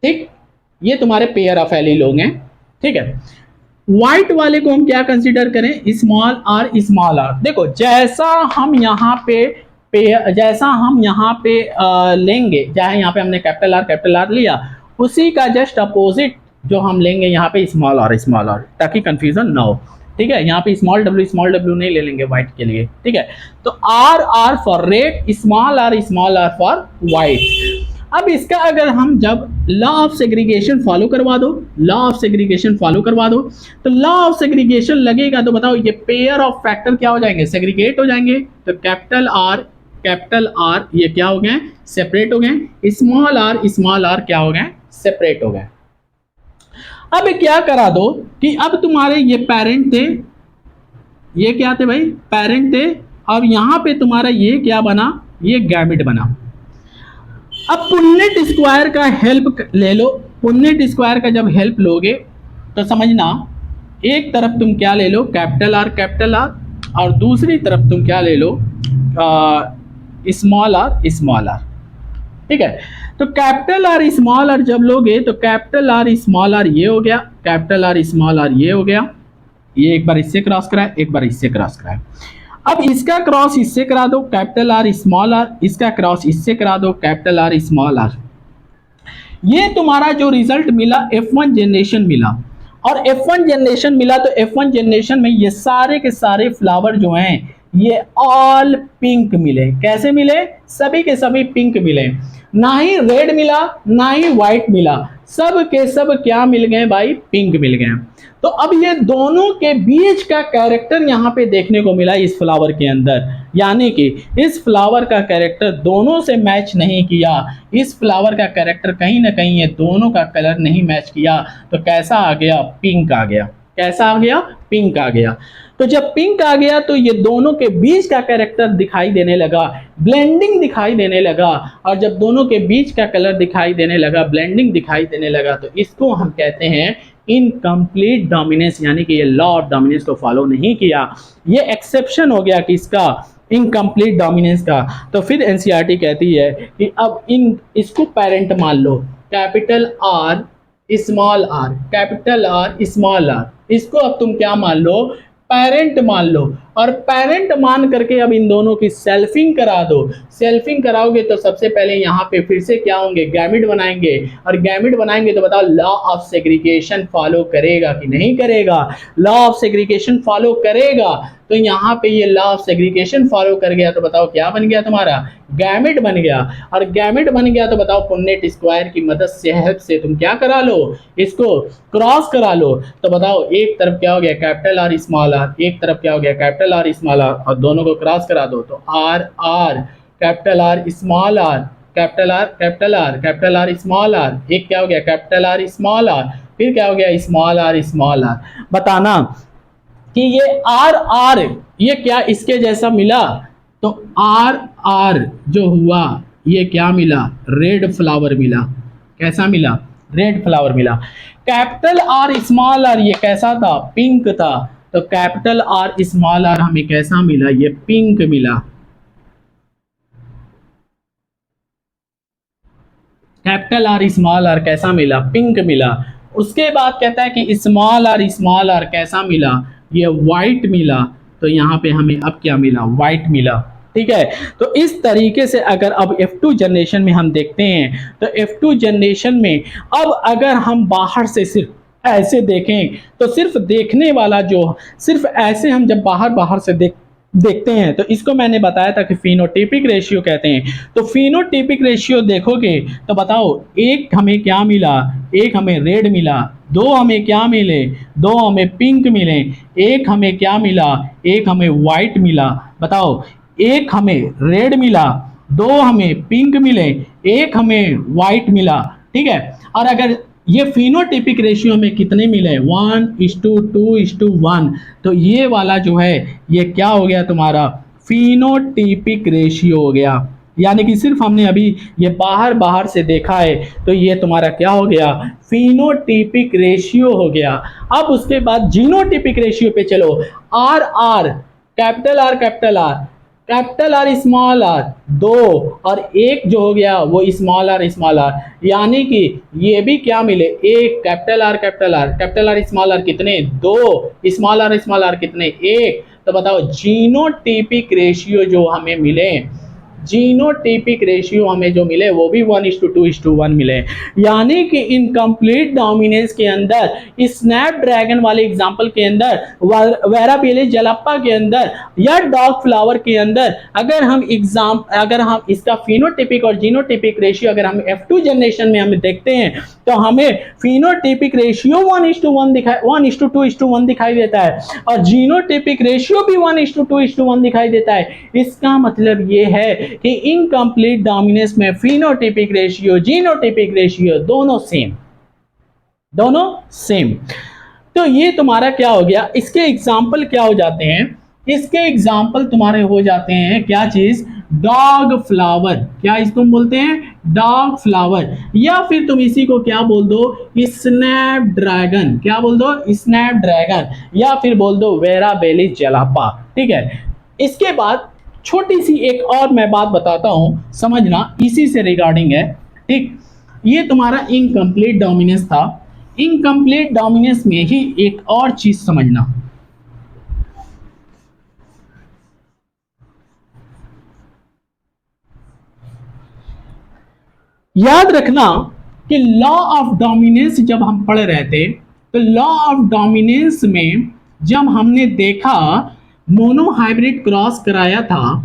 ठीक, ये तुम्हारे पेयर ऑफ एलील हैं, ठीक है। व्हाइट वाले को हम क्या कंसीडर करें, स्मॉल आर, देखो जैसा हम यहाँ पे लेंगे, चाहे यहाँ पे हमने कैपिटल आर लिया, उसी का जस्ट अपोजिट जो हम लेंगे यहाँ पे स्मॉल आर, ताकि कंफ्यूजन ना हो, ठीक है। यहाँ पे स्मॉल डब्ल्यू नहीं ले लेंगे व्हाइट के लिए, ठीक है। तो R for red, small R for white. अब इसका अगर हम जब लॉ ऑफ सेग्रीगेशन फॉलो करवा दो, तो लॉ ऑफ सेग्रीगेशन लगेगा तो बताओ ये पेयर ऑफ फैक्टर क्या हो जाएंगे, सेग्रीगेट हो जाएंगे। तो कैपिटल आर ये क्या हो गए, सेपरेट हो गए, स्मॉल आर क्या हो गए, सेपरेट हो गए। अब क्या करा दो कि अब तुम्हारे ये पेरेंट थे, ये क्या थे भाई, पेरेंट थे, और यहां पे तुम्हारा ये क्या बना, ये गैमेट बना। अब पुन्नेट स्क्वायर का हेल्प ले लो, पुन्नेट स्क्वायर का जब हेल्प लोगे तो समझना, एक तरफ तुम क्या ले लो, कैपिटल आर, और दूसरी तरफ तुम क्या ले लो, स्मॉल आर, ठीक है। तो कैपिटल आर जब लोगे तो कैपिटल आर ये हो गया, कैपिटल आर ये हो गया, ये एक बार इससे क्रॉस कराए, एक बार इससे क्रॉस कराए। अब इसका क्रॉस इससे करा दो, कैपिटल आर, इसका क्रॉस इससे करा दो, कैपिटल आर। ये तुम्हारा जो रिजल्ट मिला F1 जनरेशन मिला, और F1 जनरेशन मिला तो F1 जनरेशन में ये सारे के सारे फ्लावर जो हैं ये ऑल पिंक मिले। कैसे मिले, सभी के सभी पिंक मिले, ना ही रेड मिला ना ही व्हाइट मिला, सब के सब क्या मिल गए भाई, पिंक मिल गए। तो अब ये दोनों के बीच का कैरेक्टर यहाँ पे देखने को मिला इस फ्लावर के अंदर, यानी कि इस फ्लावर का कैरेक्टर दोनों से मैच नहीं किया, इस फ्लावर का कैरेक्टर कहीं ना कहीं ये दोनों का कलर नहीं मैच किया, तो कैसा आ गया, पिंक आ गया। कैसा आ गया, पिंक आ गया। तो जब पिंक आ गया तो ये दोनों के बीच का कैरेक्टर दिखाई देने लगा, ब्लेंडिंग दिखाई देने लगा, और जब दोनों के बीच का कलर दिखाई देने लगा, ब्लेंडिंग दिखाई देने लगा, तो इसको हम कहते हैं इनकम्प्लीट डोमिनेंस, यानी कि ये लॉ ऑफ डोमिनेंस को फॉलो नहीं किया। ये एक्सेप्शन हो गया किसका, इनकम्प्लीट डोमिनेंस का। तो फिर एनसीईआरटी कहती है कि अब इसको पेरेंट मान लो, कैपिटल आर, कैपिटल आर, इसको अब तुम क्या मान लो, पेरेंट मान लो, और पेरेंट मान करके अब इन दोनों की सेल्फिंग करा दो। सेल्फिंग कराओगे तो सबसे पहले यहाँ पे फिर से क्या होंगे, गैमिड बनाएंगे, और गैमिड बनाएंगे तो बताओ लॉ ऑफ सेग्रीगेशन फॉलो करेगा कि नहीं करेगा। लॉ ऑफ सेग्रीगेशन फॉलो करेगा, तो यहाँ पे ये लॉ ऑफ सेग्रीगेशन फॉलो कर गया, तो बताओ क्या बन गया, तुम्हारा गैमिड बन गया। और गैमिड बन गया तो बताओ पुन्नेट स्क्वायर की मदद से, हेल्प से तुम क्या करा लो, इसको क्रॉस करा लो। तो बताओ एक तरफ क्या हो गया, कैपिटल आर, एक तरफ क्या हो गया, कैपिटल आर, और दोनों को क्रॉस करा दो तो R, capital R, capital R, एक क्या हो गया, कैपिटल आर, फिर क्या हो गया, स्मॉल आर। बताना कि ये आर आर ये क्या इसके जैसा मिला, तो आर आर जो हुआ ये क्या मिला, रेड फ्लावर मिला। कैसा मिला, रेड फ्लावर मिला। कैपिटल आर स्मॉल आर ये कैसा था, पिंक था, तो कैपिटल आर स्मॉल आर हमें कैसा मिला, ये पिंक मिला। कैपिटल आर स्मॉल आर कैसा मिला, पिंक मिला। उसके बाद कहता है कि स्मॉल आर कैसा मिला, ये व्हाइट मिला। तो यहाँ पे हमें अब क्या मिला, व्हाइट मिला। ठीक है, तो इस तरीके से अगर अब F2 जनरेशन में हम देखते हैं, तो F2 जनरेशन में अब अगर हम बाहर से सिर्फ ऐसे देखें, तो सिर्फ देखने वाला जो सिर्फ ऐसे हम जब बाहर से देखते हैं, तो इसको मैंने बताया था कि फिनोटिपिक रेशियो कहते हैं। तो फिनोटिपिक रेशियो देखोगे तो बताओ, एक हमें क्या मिला, एक हमें रेड मिला, दो हमें क्या मिले, दो हमें पिंक मिले, एक हमें क्या मिला, एक हमें व्हाइट मिला। बताओ, एक हमें रेड मिला, दो हमें पिंक मिले, एक हमें व्हाइट मिला। ठीक है, और अगर ये फिनोटिपिक रेशियो में कितने मिले, 1:2:1, तो ये वाला जो है ये क्या हो गया तुम्हारा, फिनोटिपिक रेशियो हो गया। यानी कि सिर्फ हमने अभी ये बाहर से देखा है, तो ये तुम्हारा क्या हो गया, फिनोटिपिक रेशियो हो गया। अब उसके बाद जीनोटिपिक रेशियो पे चलो। R R capital R capital R, capital R small R, दो, और एक जो हो गया वो स्मॉल आर, यानी कि ये भी क्या मिले, एक। Capital R capital R, capital R small R कितने, दो, स्मॉल आर कितने, एक। तो बताओ जीनोटिपिक रेशियो जो हमें मिले, जीनोटिपिक रेशियो हमें जो मिले वो भी 1:2:1 मिले। यानी कि इनकम्प्लीट डोमिनेंस के अंदर, स्नैपड्रैगन वाले एग्जांपल के अंदर, वेराबेलिस जलाप्पा के अंदर, या डॉग फ्लावर के अंदर, अगर हम इसका फिनोटिपिक और जीनोटिपिक रेशियो अगर हम F2 जनरेशन में हम देखते हैं, तो हमें फिनोटिपिक रेशियो 1:2:1 दिखाई देता है, और जीनोटिपिक रेशियो भी 1:2:1 दिखाई देता है। इसका मतलब ये है कि इनकम्प्लीट डोमिनेंस में फिनोटिपिक रेशियो, जीनोटिपिक रेशियो दोनों सेम। तो ये तुम्हारा क्या हो गया, इसके एग्जाम्पल क्या हो जाते हैं, इसके एग्जाम्पल तुम्हारे हो जाते हैं क्या चीज, डॉग फ्लावर। क्या इसको बोलते हैं, डॉग फ्लावर, या फिर तुम इसी को क्या बोल दो, स्नैपड्रैगन। क्या बोल दो, स्नैपड्रैगन, या फिर बोल दो वेराबेलिस जलापा। ठीक है, इसके बाद छोटी सी एक और मैं बात बताता हूं, समझना, इसी से रिगार्डिंग है। ठीक, ये तुम्हारा इनकम्प्लीट डोमिनेंस था। इनकम्प्लीट डोमिनेंस में ही एक और चीज समझना, याद रखना कि लॉ ऑफ डोमिनेंस जब हम पढ़ रहे थे, तो लॉ ऑफ डोमिनेंस में जब हमने देखा मोनोहाइब्रिड क्रॉस कराया था,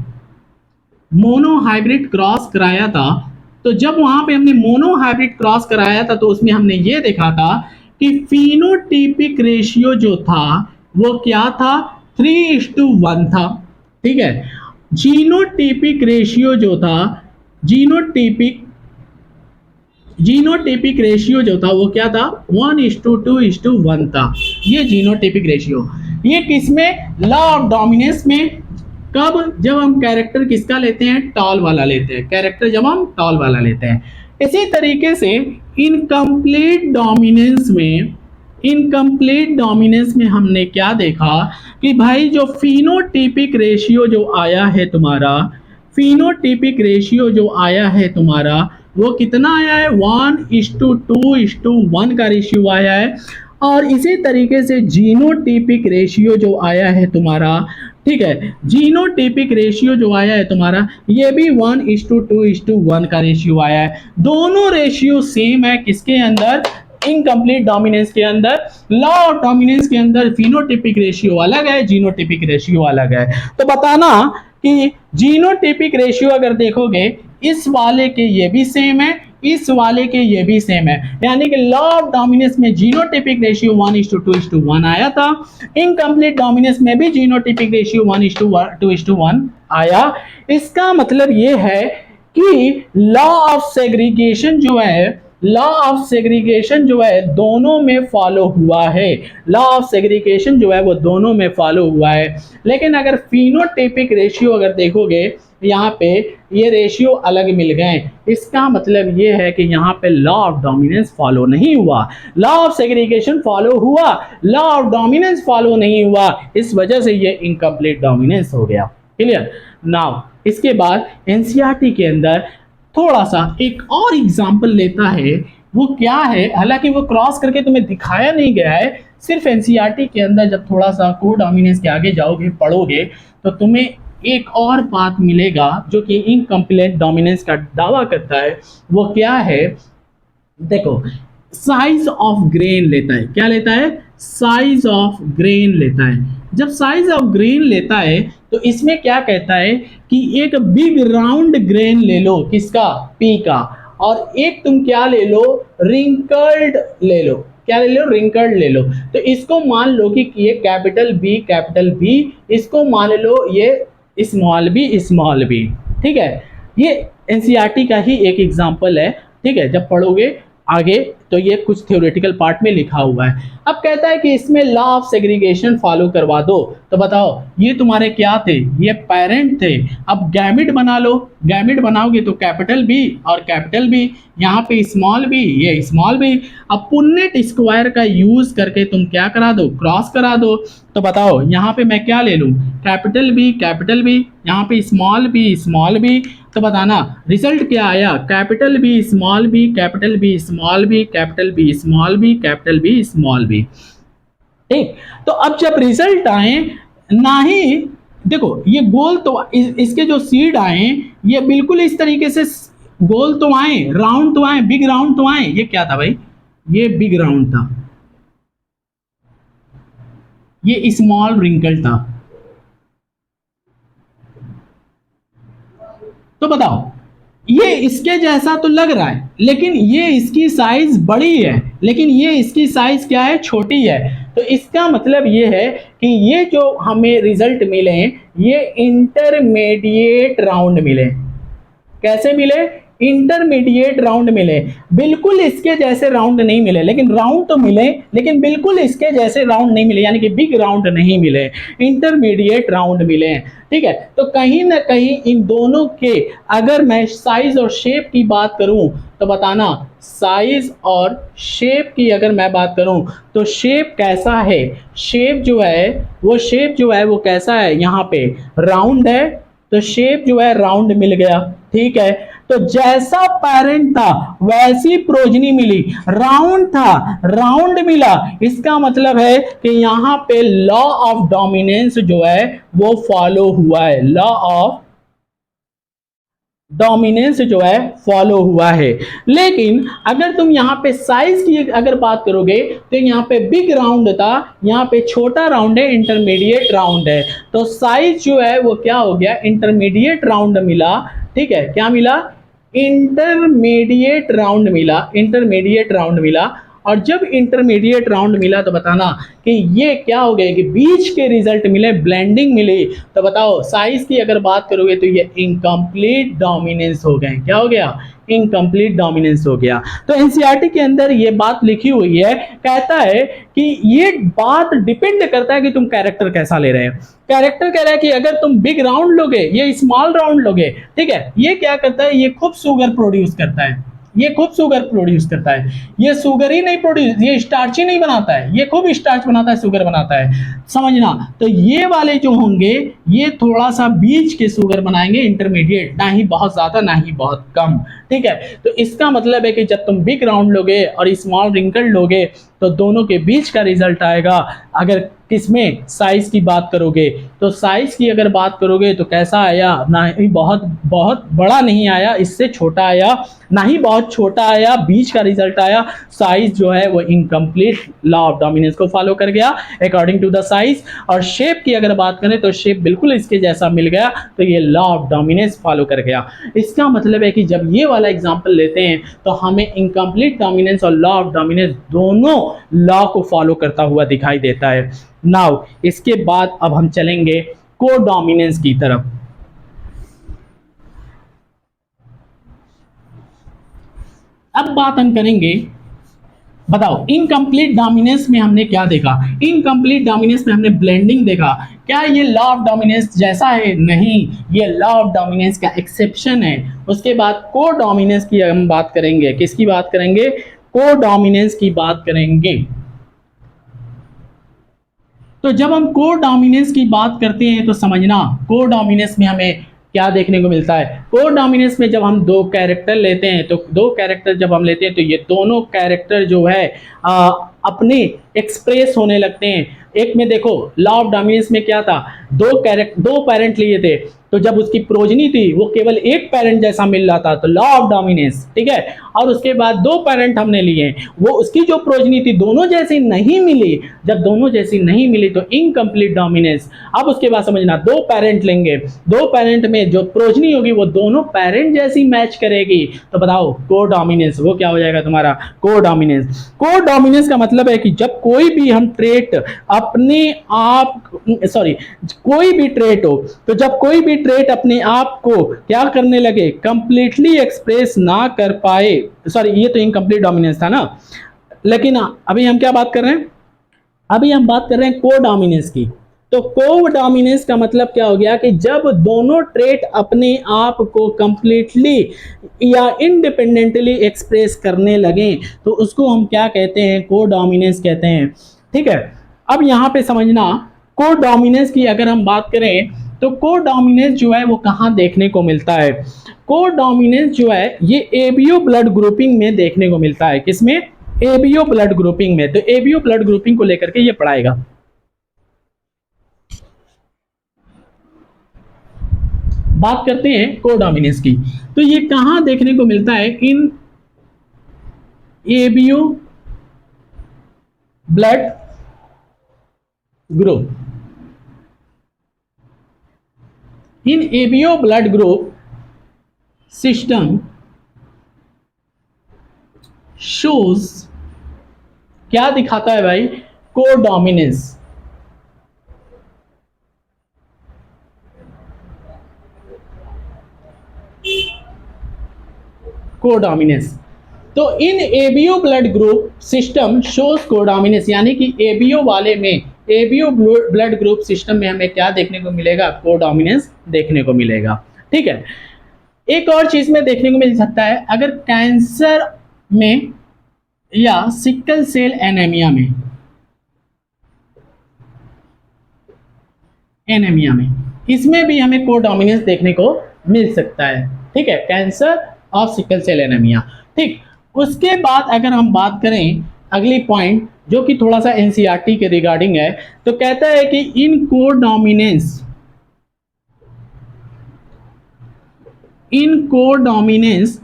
तो जब वहां पे हमने मोनोहाइब्रिड क्रॉस कराया था, तो उसमें हमने ये देखा था कि फिनोटिपिक रेशियो जो था वो क्या था, 3:1 था। ठीक है, जीनोटिपिक रेशियो जो था, जीनोटिपिक रेशियो जो था वो क्या था, 1:2:1 था। ये जीनोटिपिक रेशियो, ये किसमें, लॉ ऑफ डोमिनेंस में। कब, जब हम कैरेक्टर किसका लेते हैं, टॉल वाला लेते हैं, कैरेक्टर जब हम टॉल वाला लेते हैं। इसी तरीके से इनकम्प्लीट डोमिनेंस में हमने क्या देखा कि भाई जो फिनोटिपिक रेशियो जो आया है तुम्हारा, वो कितना आया है, 1:2:1 का रेशियो आया है। और इसी तरीके से जीनोटिपिक रेशियो जो आया है तुम्हारा, ठीक है, जीनोटिपिक रेशियो जो आया है तुम्हारा, ये भी 1:2:1 का रेशियो आया है। दोनों रेशियो सेम है, किसके अंदर, इनकम्प्लीट डोमिनेंस के अंदर। लॉ ऑफ डोमिनेंस के अंदर फिनोटिपिक रेशियो अलग है, जीनोटिपिक रेशियो अलग है। तो बताना कि जीनोटिपिक रेशियो अगर देखोगे, इस वाले के ये भी सेम है, इस वाले के ये भी सेम है, यानी कि लॉ ऑफ डोमिनेंस में जीनोटिपिक रेशियो 1:2:1 आया था, इनकम्प्लीट डोमिनेंस में भी जीनोटिपिक रेशियो 1:2:1 आया। इसका मतलब ये है कि लॉ ऑफ सेग्रीगेशन जो है लॉ ऑफ सेग्रीगेशन जो है दोनों में फॉलो हुआ है, लॉ ऑफ सेग्रीगेशन जो है वो दोनों में फॉलो हुआ है। लेकिन अगर फिनोटाइपिक रेशियो अगर देखोगे यहाँ पे ये रेशियो अलग मिल गए, इसका मतलब ये है कि यहाँ पे लॉ ऑफ डोमिनेंस फॉलो नहीं हुआ, लॉ ऑफ सेग्रीगेशन फॉलो हुआ, लॉ ऑफ डोमिनेंस फॉलो नहीं हुआ, इस वजह से ये इनकम्प्लीट डोमिनेंस हो गया। क्लियर। नाउ इसके बाद एनसीईआरटी के अंदर थोड़ा सा एक और एग्जाम्पल लेता है, वो क्या है, हालांकि वो क्रॉस करके तुम्हें दिखाया नहीं गया है, सिर्फ एनसीईआरटी के अंदर जब थोड़ा सा कोडोमिनेंस के आगे जाओगे पढ़ोगे तो तुम्हें एक और बात मिलेगा जो कि इनकम्प्लीट डोमिनेंस का दावा करता है। वो क्या है, देखो साइज ऑफ ग्रेन लेता है, क्या लेता है, साइज ऑफ ग्रेन लेता है। जब साइज ऑफ ग्रेन लेता है तो इसमें क्या कहता है कि एक बिग राउंड ग्रेन ले लो, किसका, पी का, और एक तुम क्या ले लो, रिंकल्ड ले लो, क्या ले लो, रिंकल्ड ले लो। तो इसको मान लो कि ये कैपिटल बी, इसको मान लो ये स्मॉल बी, ठीक है। ये एनसीईआरटी का ही एक एग्जांपल है, ठीक है, जब पढ़ोगे आगे तो ये कुछ थ्योरेटिकल पार्ट में लिखा हुआ है। अब कहता है कि इसमें लॉ ऑफ सेग्रीगेशन फॉलो करवा दो, तो बताओ ये तुम्हारे क्या थे, ये पेरेंट थे। अब गैमिट बना लो, गैमिट बनाओगे तो कैपिटल बी और कैपिटल बी, यहाँ पे स्मॉल बी, ये स्मॉल बी। अब पुन्नेट स्क्वायर का यूज करके तुम क्या करा दो, क्रॉस करा दो। तो बताओ यहाँ पे मैं क्या ले लूँ, कैपिटल बी, यहाँ पे स्मॉल बी, तो बताना रिजल्ट क्या आया, capital B small B, capital B small B, capital B small B, capital B small B. ठीक, तो अब जब रिजल्ट आए ना ही, देखो ये गोल तो इसके जो सीड आए ये बिल्कुल इस तरीके से गोल तो आए, राउंड तो आए, बिग राउंड तो आए। ये क्या था भाई, ये बिग राउंड था, ये स्मॉल रिंकल था। तो बताओ ये इसके जैसा तो लग रहा है लेकिन ये इसकी साइज बड़ी है, लेकिन ये इसकी साइज क्या है, छोटी है। तो इसका मतलब ये है कि ये जो हमें रिजल्ट मिले ये इंटरमीडिएट राउंड मिले। कैसे मिले, इंटरमीडिएट राउंड मिले, बिल्कुल इसके जैसे राउंड नहीं मिले, लेकिन राउंड तो मिले लेकिन बिल्कुल इसके जैसे राउंड नहीं मिले, यानी कि बिग राउंड नहीं मिले, इंटरमीडिएट राउंड मिले। ठीक है, तो कहीं ना कहीं इन दोनों के अगर मैं साइज और शेप की बात करूं तो बताना, साइज और शेप की अगर मैं बात करूं तो शेप कैसा है, शेप जो है वो कैसा है, यहाँ पे राउंड है तो शेप जो है राउंड मिल गया। ठीक है, तो जैसा पेरेंट था वैसी प्रोजनी मिली, राउंड था राउंड मिला, इसका मतलब है कि यहां पे लॉ ऑफ डोमिनेंस जो है वो फॉलो हुआ है, लॉ ऑफ डोमिनेंस जो है फॉलो हुआ है। लेकिन अगर तुम यहाँ पे साइज की अगर बात करोगे तो यहाँ पे बिग राउंड था, यहाँ पे छोटा राउंड है, इंटरमीडिएट राउंड है, तो साइज जो है वो क्या हो गया, इंटरमीडिएट राउंड मिला। ठीक है, क्या मिला, इंटरमीडिएट राउंड मिला, इंटरमीडिएट राउंड मिला। और जब इंटरमीडिएट राउंड मिला तो बताना कि ये क्या हो गया कि बीच के रिजल्ट मिले, ब्लेंडिंग मिली। तो बताओ साइज की अगर बात करोगे तो ये इनकम्प्लीट डोमिनेंस हो गए, क्या हो गया, इनकम्प्लीट डोमिनेंस हो गया। तो एनसीईआरटी के अंदर ये बात लिखी हुई है, कहता है कि ये बात डिपेंड करता है कि तुम कैरेक्टर कैसा ले रहे हो। कैरेक्टर कह रहा है कि अगर तुम बिग राउंड लोगे, ये स्मॉल राउंड लोगे, ठीक है, ये क्या करता है, ये खूब शुगर प्रोड्यूस करता है, ये खूब शुगर प्रोड्यूस करता है, ये शुगर ही नहीं प्रोड्यूस, ये स्टार्च ही नहीं बनाता है, ये खूब स्टार्च बनाता है, शुगर बनाता है, समझना। तो ये वाले जो होंगे ये थोड़ा सा बीच के शुगर बनाएंगे, इंटरमीडिएट, ना ही बहुत ज्यादा ना ही बहुत कम। ठीक है, तो इसका मतलब है कि जब तुम बिग राउंड लोगे और स्मॉल रिंकल लोगे तो दोनों के बीच का रिजल्ट आएगा। अगर किसमें साइज की बात करोगे तो साइज की अगर बात करोगे तो कैसा आया, ना ही बहुत बहुत बड़ा नहीं आया, इससे छोटा आया, ना ही बहुत छोटा आया, बीच का रिजल्ट आया। साइज जो है वो इनकम्प्लीट लॉ ऑफ डोमिनेंस को फॉलो कर गया अकॉर्डिंग टू द साइज। और शेप की अगर बात करें तो शेप बिल्कुल इसके जैसा मिल गया, तो ये लॉ ऑफ डोमिनेंस फॉलो कर गया। इसका मतलब है कि जब ये वाला एग्जांपल लेते हैं तो हमें इनकम्प्लीट डोमिनेंस और लॉ ऑफ डोमिनेंस दोनों लॉ को फॉलो करता हुआ दिखाई देता है। नाउ इसके बाद अब हम चलेंगे कोडोमिनेंस की तरफ। अब बात हम करेंगे, बताओ इनकम्प्लीट डोमिनेंस में हमने क्या देखा। इनकम्प्लीट डोमिनेंस में हमने ब्लेंडिंग देखा। क्या ये लॉ ऑफ डोमिनेंस जैसा है? नहीं, ये लॉ ऑफ डोमिनेंस का एक्सेप्शन है। उसके बाद को डोमिनेंस की हम बात करेंगे। किसकी बात करेंगे? को डोमिनेंस की बात करेंगे। तो जब हम को डोमिनेंस की बात करते हैं तो समझना को डोमिनेंस में हमें क्या देखने को मिलता है। को डोमिनेंस में जब हम दो कैरेक्टर लेते हैं, तो दो कैरेक्टर जब हम लेते हैं तो ये दोनों कैरेक्टर जो है अपने एक्सप्रेस होने लगते हैं। एक में देखो लॉ ऑफ डोमिनेंस में क्या था, दो पेरेंट लिए थे, तो जब उसकी प्रोजनी थी वो केवल एक पेरेंट जैसा मिल रहा था, तो लॉ ऑफ डोमिनेंस, ठीक है। और उसके बाद दो पेरेंट हमने लिए, वो उसकी जो प्रोजनी थी दोनों जैसी नहीं मिली। जब दोनों जैसी नहीं मिली तो इनकम्प्लीट डोमिनेंस। अब उसके बाद समझना, दो पेरेंट लेंगे, दो पेरेंट में जो प्रोजनी होगी वो दोनों पेरेंट जैसी मैच करेगी, तो बताओ को डोमिनेंस, वो क्या हो जाएगा तुम्हारा? को डोमिनेंस। को डोमिनेंस का मतलब है कि जब कोई भी हम ट्रेट अपने आप, सॉरी, कोई भी ट्रेट हो, तो जब कोई भी ट्रेट अपने आप को क्या करने लगे, कंप्लीटली एक्सप्रेस ना कर पाए, सॉरी ये तो इनकम्प्लीट डोमिनेंस था ना, लेकिन अभी हम क्या बात कर रहे हैं? अभी हम बात कर रहे हैं को डोमिनेंस की। तो को डोमिनेंस का मतलब क्या हो गया कि जब दोनों ट्रेट अपने आप को कंप्लीटली या इंडिपेंडेंटली एक्सप्रेस करने लगे, तो उसको हम क्या कहते हैं? को डोमिनेंस कहते हैं, ठीक है। अब यहां पे समझना, को डोमिनेंस की अगर हम बात करें तो को डोमिनेंस जो है वो कहां देखने को मिलता है? को डोमिनेंस जो है ये एबीओ ब्लड ग्रुपिंग में देखने को मिलता है। किसमें? एबीओ ब्लड ग्रुपिंग में। तो एबीओ ब्लड ग्रुपिंग को लेकर के ये पढ़ाएगा। बात करते हैं कोडोमिनेंस की, तो ये कहां देखने को मिलता है? In ABO blood group. In ABO blood group system shows, क्या दिखाता है भाई? कोडोमिनेंस। कोडोमिनेंस। तो in ABO blood group system shows codominance, यानी कि एबीओ वाले में, एबीओ ब्लड ग्रुप सिस्टम में हमें क्या देखने को मिलेगा? कोडोमिनेंस देखने को मिलेगा, ठीक है। एक और चीज में देखने को मिल सकता है, अगर कैंसर में या सिकल सेल एनीमिया में, एनीमिया में, इसमें भी हमें कोडोमिनेंस देखने को मिल सकता है, ठीक है। कैंसर और सिकल सेल एनीमिया, ठीक। उसके बाद अगर हम बात करें अगली पॉइंट जो कि थोड़ा सा एनसीईआरटी के रिगार्डिंग है, तो कहता है कि इन कोडोमिनेंस, इन कोडोमिनेंस,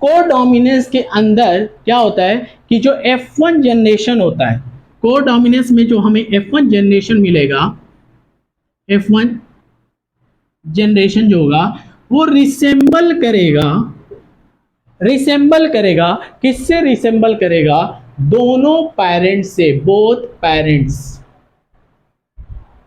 कोडोमिनेंस के अंदर क्या होता है कि जो F1 जनरेशन होता है, कोडोमिनेंस में जो हमें F1 जनरेशन मिलेगा, F1 जनरेशन जो होगा वो रिसेंबल करेगा, रिसेंबल करेगा, किससे रिसेंबल करेगा? दोनों पेरेंट्स से, बोथ पेरेंट्स।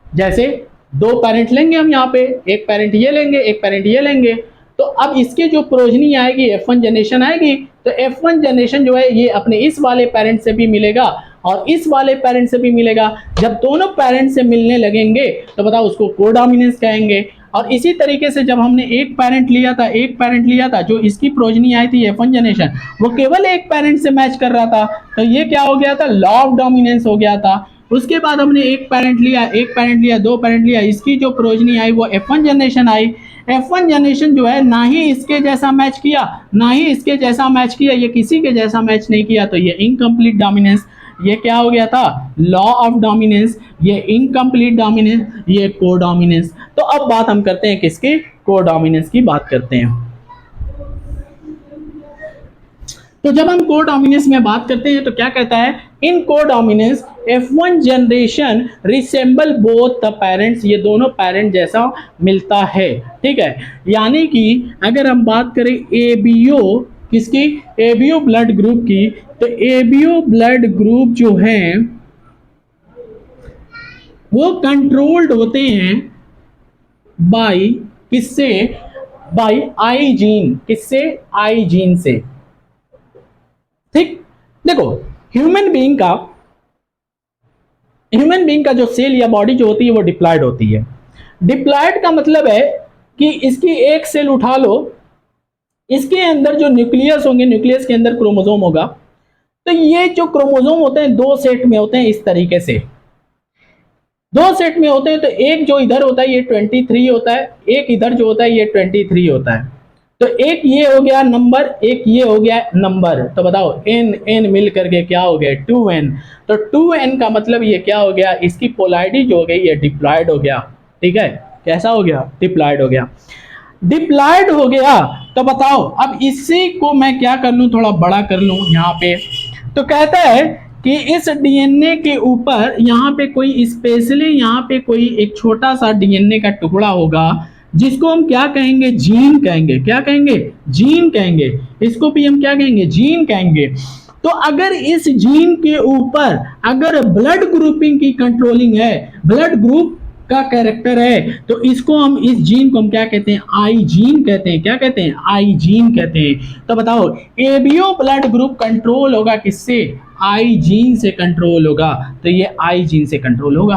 जैसे दो पेरेंट लेंगे हम यहाँ पे, एक पेरेंट ये लेंगे, एक पेरेंट ये लेंगे, तो अब इसके जो प्रोजनी आएगी, F1 जनरेशन आएगी, तो F1 जनरेशन जो है ये अपने इस वाले पेरेंट से भी मिलेगा और इस वाले पेरेंट से भी मिलेगा। जब दोनों पेरेंट से मिलने लगेंगे तो बताओ उसको कोडोमिनेंस कहेंगे। और इसी तरीके से जब हमने एक पेरेंट लिया था, एक पेरेंट लिया था, जो इसकी प्रोजनी आई थी F1 जनरेशन, वो केवल एक पेरेंट से मैच कर रहा था, तो ये क्या हो गया था? लॉ ऑफ डोमिनेंस हो गया था। उसके बाद हमने एक पेरेंट लिया, एक पेरेंट लिया, दो पेरेंट लिया, इसकी जो प्रोजनी आई वो F1 जनरेशन आई। F1 जनरेशन जो है ना ही इसके जैसा मैच किया, ना ही इसके जैसा मैच किया, ये किसी के जैसा मैच नहीं किया, तो ये इनकम्प्लीट डोमिनेंस। ये क्या हो गया था? Law of dominance. ये इनकम्प्लीट डोमिनेंस, ये कोडोमिनेंस। तो अब बात हम करते हैं किसकी? कोडोमिनेंस की बात करते हैं। तो जब हम कोडोमिनेंस में बात करते हैं तो क्या कहता है? In codominance F1 generation resemble both the parents, ये दोनों पेरेंट जैसा मिलता है, ठीक है। यानी कि अगर हम बात करें एबीओ, किसकी? एबीओ ब्लड ग्रुप की, तो एबीओ ब्लड ग्रुप जो है वो कंट्रोल्ड होते हैं बाय, किससे? By I gene. किससे? आई जीन से। ठीक, देखो ह्यूमन बीइंग का जो सेल या बॉडी जो होती है वो डिप्लॉयड होती है। डिप्लॉयड का मतलब है कि इसकी एक सेल उठा लो, इसके अंदर जो न्यूक्लियस होंगे, न्यूक्लियस के अंदर क्रोमोसोम होगा, तो ये जो क्रोमोसोम होते हैं दो सेट में होते हैं, इस तरीके से दो सेट में होते हैं। तो एक जो इधर होता है ये 23 होता है, एक इधर जो होता है ये 23 होता है। तो एक ये हो गया नंबर, एक ये हो गया नंबर। तो बताओ एन एन मिल करके क्या हो गया 2n। तो 2n का मतलब ये क्या हो गया, इसकी पोलैरिटी जो हो गई ये डिप्लॉयड हो गया। ठीक है, कैसा हो गया, डिप्लॉयड हो गया। डिप्लॉयड हो गया तो बताओ अब इसी को मैं क्या कर लूं, थोड़ा बड़ा कर लूं यहाँ पे। तो कहता है कि इस डीएनए के ऊपर यहाँ पे कोई स्पेशली यहाँ पे कोई एक छोटा सा डीएनए का टुकड़ा होगा जिसको हम क्या कहेंगे, जीन कहेंगे। क्या कहेंगे, जीन कहेंगे। इसको भी हम क्या कहेंगे, जीन कहेंगे। तो अगर इस जीन के ऊपर अगर ब्लड ग्रुपिंग की कंट्रोलिंग है, ब्लड ग्रुप का कैरेक्टर है, तो इसको हम, इस जीन को हम क्या कहते हैं, आई जीन कहते हैं। क्या कहते हैं, आई जीन कहते हैं। तो बताओ एबीओ ब्लड ग्रुप कंट्रोल होगा किससे, आई जीन से कंट्रोल होगा। तो ये आई जीन से कंट्रोल होगा।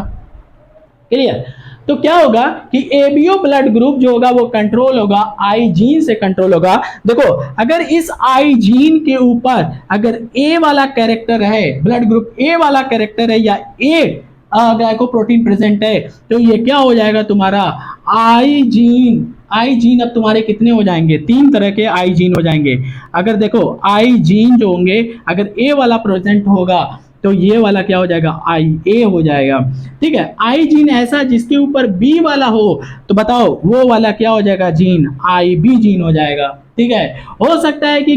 क्लियर। तो क्या होगा कि एबीओ ब्लड ग्रुप जो होगा वो कंट्रोल होगा, आई जीन से कंट्रोल होगा। देखो अगर इस आई जीन के ऊपर अगर ए वाला कैरेक्टर है, ब्लड ग्रुप ए वाला कैरेक्टर है या ए ग्लाइकोप्रोटीन प्रेजेंट है, तो ये क्या हो जाएगा तुम्हारा आई जीन। आई जीन अब तुम्हारे कितने हो जाएंगे, तीन तरह के आई जीन हो जाएंगे। अगर देखो आई जीन जो होंगे अगर ए वाला प्रेजेंट होगा तो ये वाला क्या हो जाएगा, आई ए हो जाएगा। ठीक है, आई जीन ऐसा जिसके ऊपर बी वाला हो तो बताओ वो वाला क्या हो जाएगा, जीन आई बी जीन हो जाएगा। ठीक है, हो सकता है कि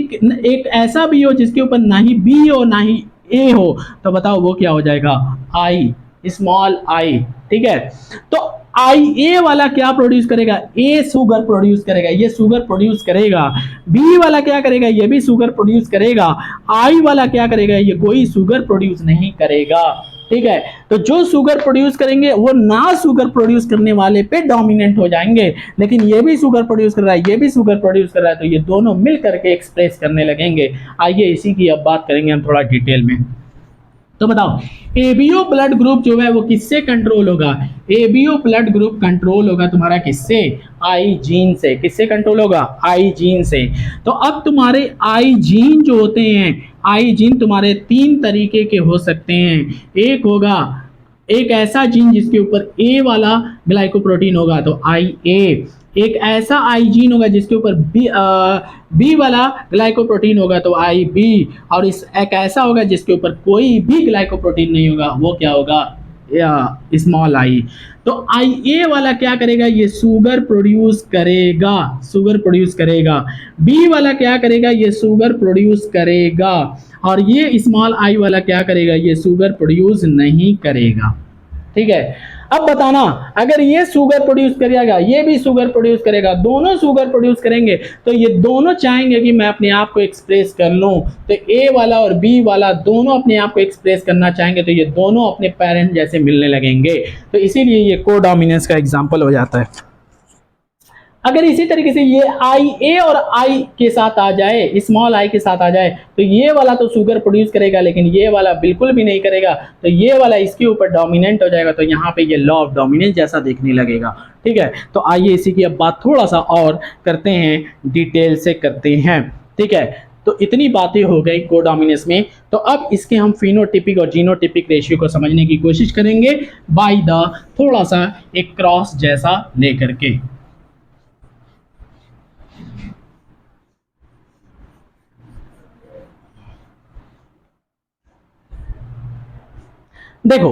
एक ऐसा भी हो जिसके ऊपर ना ही बी हो ना ही ए हो, तो बताओ वो क्या हो जाएगा, आई स्मॉल आई। ठीक है, तो आई ए वाला क्या प्रोड्यूस करेगा, ए शुगर प्रोड्यूस करेगा, ये शुगर प्रोड्यूस करेगा। बी वाला क्या करेगा, ये भी शुगर प्रोड्यूस करेगा। आई वाला क्या करेगा, ये कोई शुगर प्रोड्यूस नहीं करेगा। ठीक है, तो जो शुगर प्रोड्यूस करेंगे वो ना शुगर प्रोड्यूस करने वाले पे डोमिनेंट हो जाएंगे, लेकिन ये भी शुगर प्रोड्यूस कर रहा है, ये भी शुगर प्रोड्यूस कर रहा है, तो ये दोनों मिल करके एक्सप्रेस करने लगेंगे। आइए इसी की अब बात करेंगे हम थोड़ा डिटेल में। तो बताओ एबीओ ब्लड ग्रुप जो है वो किससे कंट्रोल होगा, एबीओ ब्लड ग्रुप कंट्रोल होगा तुम्हारा किससे, आई जीन से। किससे कंट्रोल होगा, आई जीन से। तो अब तुम्हारे आई जीन जो होते हैं, आई जीन तुम्हारे तीन तरीके के हो सकते हैं। एक होगा एक ऐसा जीन जिसके ऊपर ए वाला ग्लाइकोप्रोटीन होगा तो आई ए, एक ऐसा आई जीन होगा जिसके ऊपर बी वाला ग्लाइकोप्रोटीन होगा तो आई बी, और इस एक ऐसा होगा जिसके ऊपर कोई भी ग्लाइकोप्रोटीन नहीं होगा, वो क्या होगा, स्मॉल आई। तो आई ए वाला क्या करेगा, ये शुगर प्रोड्यूस करेगा, शुगर प्रोड्यूस करेगा। बी वाला क्या करेगा, ये शुगर प्रोड्यूस करेगा। और ये स्मॉल आई वाला क्या करेगा, ये शुगर प्रोड्यूस नहीं करेगा। ठीक है, अब बताना अगर ये शुगर प्रोड्यूस करेगा ये भी शुगर प्रोड्यूस करेगा, दोनों शुगर प्रोड्यूस करेंगे, तो ये दोनों चाहेंगे कि मैं अपने आप को एक्सप्रेस कर लूं, तो ए वाला और बी वाला दोनों अपने आप को एक्सप्रेस करना चाहेंगे, तो ये दोनों अपने पेरेंट जैसे मिलने लगेंगे। तो इसीलिए ये कोडोमिनेंस का एग्जाम्पल हो जाता है। अगर इसी तरीके से ये आई ए और आई के साथ आ जाए, स्मॉल आई के साथ आ जाए, तो ये वाला तो शुगर प्रोड्यूस करेगा लेकिन ये वाला बिल्कुल भी नहीं करेगा, तो ये वाला इसके ऊपर डोमिनेंट हो जाएगा, तो यहाँ पे ये लॉ ऑफ डोमिनेंस जैसा देखने लगेगा। ठीक है, तो आइए इसी की अब बात थोड़ा सा और करते हैं, डिटेल से करते हैं। ठीक है, तो इतनी बातें हो गई कोडोमिनेंस में। तो अब इसके हम फिनोटिपिक और जीनोटिपिक रेशियो को समझने की कोशिश करेंगे बाय द थोड़ा सा एक क्रॉस जैसा लेकर के। देखो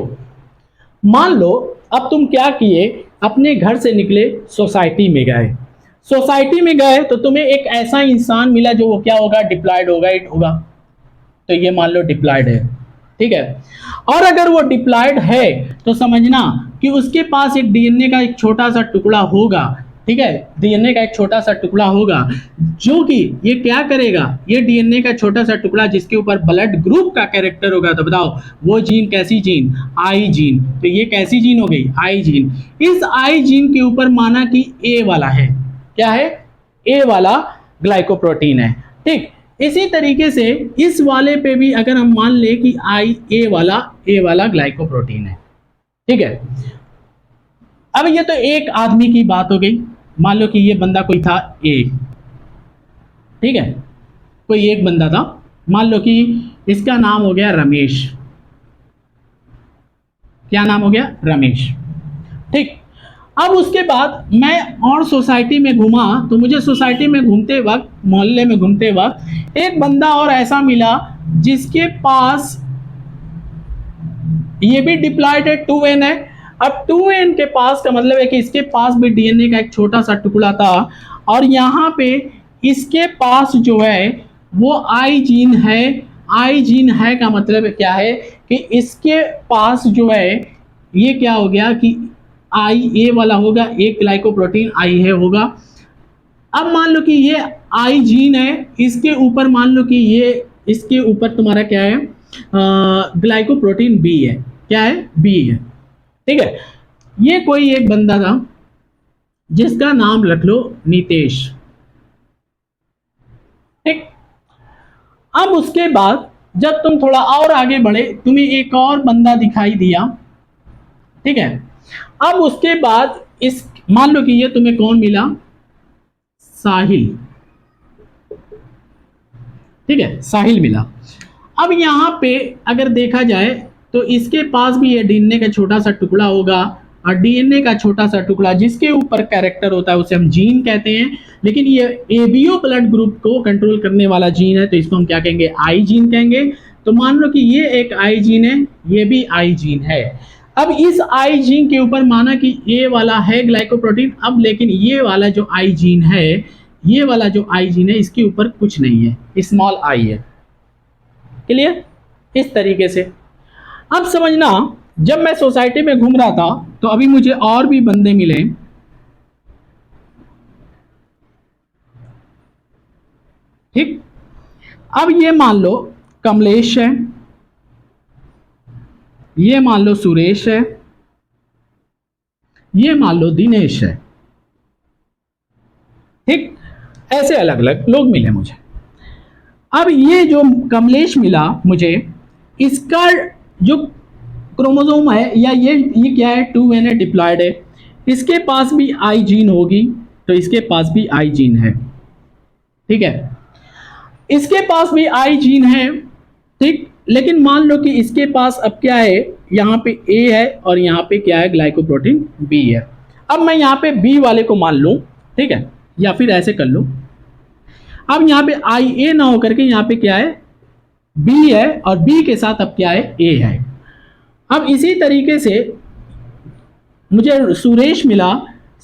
मान लो अब तुम क्या किए, अपने घर से निकले, सोसाइटी में गए, सोसाइटी में गए तो तुम्हें एक ऐसा इंसान मिला जो वो क्या होगा, डिप्लॉयड होगा, इट होगा। तो ये मान लो डिप्लॉयड है। ठीक है, और अगर वो डिप्लॉयड है तो समझना कि उसके पास एक डीएनए का एक छोटा सा टुकड़ा होगा। ठीक है, डीएनए का एक छोटा सा टुकड़ा होगा जो कि ये क्या करेगा, ये डीएनए का छोटा सा टुकड़ा जिसके ऊपर ब्लड ग्रुप का कैरेक्टर होगा, तो बताओ वो जीन कैसी जीन, आई जीन। तो ये कैसी जीन हो गई, आई जीन। इस आई जीन के ऊपर माना कि ए वाला है, क्या है, ए वाला ग्लाइकोप्रोटीन है। ठीक, इसी तरीके से इस वाले पे भी अगर हम मान ले कि ए वाला ग्लाइकोप्रोटीन है, ठीक है। अब ये तो एक आदमी की बात हो गई, मान लो कि ये बंदा कोई था ए, ठीक है, कोई एक बंदा था, मान लो कि इसका नाम हो गया रमेश। क्या नाम हो गया? रमेश, ठीक। अब उसके बाद मैं और सोसाइटी में घूमा, तो मुझे सोसाइटी में घूमते वक्त, मोहल्ले में घूमते वक्त एक बंदा और ऐसा मिला जिसके पास ये भी डिप्लॉयड है, 2n है। अब 2n के पास का मतलब है कि इसके पास भी डीएनए का एक छोटा सा टुकड़ा था, और यहाँ पे इसके पास जो है वो आई जीन है। आई जीन है का मतलब क्या है कि इसके पास जो है ये क्या हो गया कि आई ए वाला होगा, एक ग्लाइकोप्रोटीन आई है होगा। अब मान लो कि ये आई जीन है, इसके ऊपर मान लो कि ये इसके ऊपर तुम्हारा क्या है, ग्लाइकोप्रोटीन बी है। क्या है? बी है, ठीक है। ये कोई एक बंदा था जिसका नाम रख लो नीतेश, ठीक। अब उसके बाद जब तुम थोड़ा और आगे बढ़े, तुम्हें एक और बंदा दिखाई दिया, ठीक है। अब उसके बाद इस मान लो कि ये तुम्हें कौन मिला? साहिल, ठीक है, साहिल मिला। अब यहां पे अगर देखा जाए तो इसके पास भी ये डीएनए का छोटा सा टुकड़ा होगा, और डीएनए का छोटा सा टुकड़ा जिसके ऊपर कैरेक्टर होता है उसे हम जीन कहते हैं। लेकिन ये एबीओ ब्लड ग्रुप को कंट्रोल करने वाला जीन है, तो इसको हम क्या कहेंगे? आई जीन कहेंगे। तो मान लो कि ये एक आई जीन है, ये भी आई जीन है। अब इस आई जीन के ऊपर माना कि ये वाला है ग्लाइकोप्रोटीन, अब लेकिन ये वाला जो आई जीन है, ये वाला जो आई जीन है इसके ऊपर कुछ नहीं है, स्मॉल आई है। क्लियर? इस तरीके से अब समझना, जब मैं सोसाइटी में घूम रहा था तो अभी मुझे और भी बंदे मिले, ठीक। अब ये मान लो कमलेश है, ये मान लो सुरेश है, ये मान लो दिनेश है, ठीक। ऐसे अलग अलग लोग मिले मुझे। अब ये जो कमलेश मिला मुझे, इसका जो क्रोमोसोम है या ये क्या है? 2n है, डिप्लॉयड है। इसके पास भी आई जीन होगी, तो इसके पास भी आई जीन है, ठीक है। इसके पास भी आई जीन है, ठीक। लेकिन मान लो कि इसके पास अब क्या है, यहाँ पे ए है और यहाँ पे क्या है? ग्लाइकोप्रोटीन बी है। अब मैं यहाँ पे बी वाले को मान लूँ, ठीक है, या फिर ऐसे कर लूँ। अब यहाँ पे आई ए ना होकर के यहाँ पे क्या है? बी है, और बी के साथ अब क्या है? ए है। अब इसी तरीके से मुझे सुरेश मिला,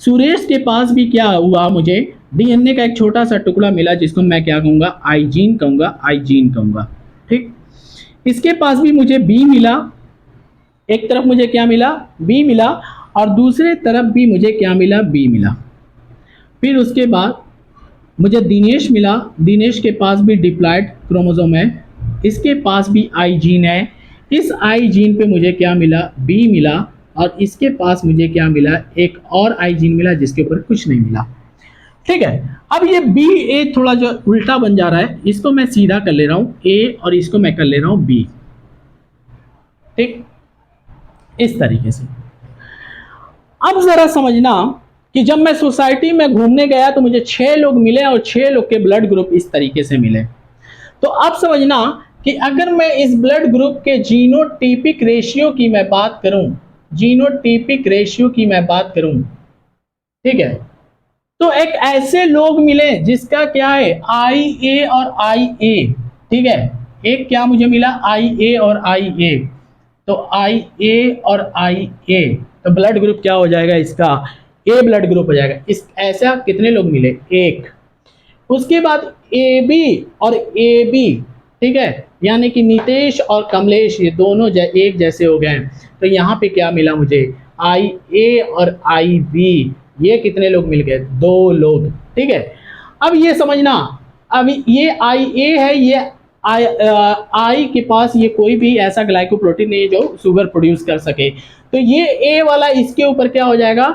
सुरेश के पास भी क्या हुआ? मुझे डीएनए का एक छोटा सा टुकड़ा मिला जिसको मैं क्या कहूँगा? आई जीन कहूँगा, आई जीन कहूँगा, ठीक। इसके पास भी मुझे बी मिला, एक तरफ मुझे क्या मिला? बी मिला, और दूसरे तरफ भी मुझे क्या मिला? बी मिला। फिर उसके बाद मुझे दिनेश मिला, दिनेश के पास भी डिप्लॉयड क्रोमोसोम है, इसके पास भी आई जीन है। इस आई जीन पे मुझे क्या मिला? बी मिला, और इसके पास मुझे क्या मिला? एक और आई जीन मिला जिसके ऊपर कुछ नहीं मिला, ठीक है। अब ये बी ए थोड़ा जो उल्टा बन जा रहा है, इसको मैं सीधा कर ले रहा हूं ए, और इसको मैं कर ले रहा हूं बी, ठीक। इस तरीके से अब जरा समझना कि जब मैं सोसाइटी में घूमने गया तो मुझे 6 लोग मिले, और 6 लोग के ब्लड ग्रुप इस तरीके से मिले। तो अब समझना कि अगर मैं इस ब्लड ग्रुप के जीनोटाइपिक रेशियो की मैं बात करूं, जीनोटाइपिक रेशियो की मैं बात करूं, ठीक है, तो एक ऐसे लोग मिले जिसका क्या है? आई ए और आई ए, ठीक है। एक क्या मुझे मिला? आई ए और आई ए। तो आई ए और आई ए, तो ब्लड ग्रुप क्या हो जाएगा इसका? ए ब्लड ग्रुप हो जाएगा। इस ऐसा कितने लोग मिले? एक। उसके बाद ए बी और ए बी, ठीक है, यानी कि नीतेश और कमलेश ये दोनों एक जैसे हो गए। तो यहाँ पे क्या मिला मुझे? आई ए और आई बी, ये कितने लोग मिल गए? 2 लोग, ठीक है। अब ये समझना, अब ये आई ए है, ये आई के पास ये कोई भी ऐसा ग्लाइकोप्रोटीन नहीं है जो शुगर प्रोड्यूस कर सके, तो ये ए वाला इसके ऊपर क्या हो जाएगा?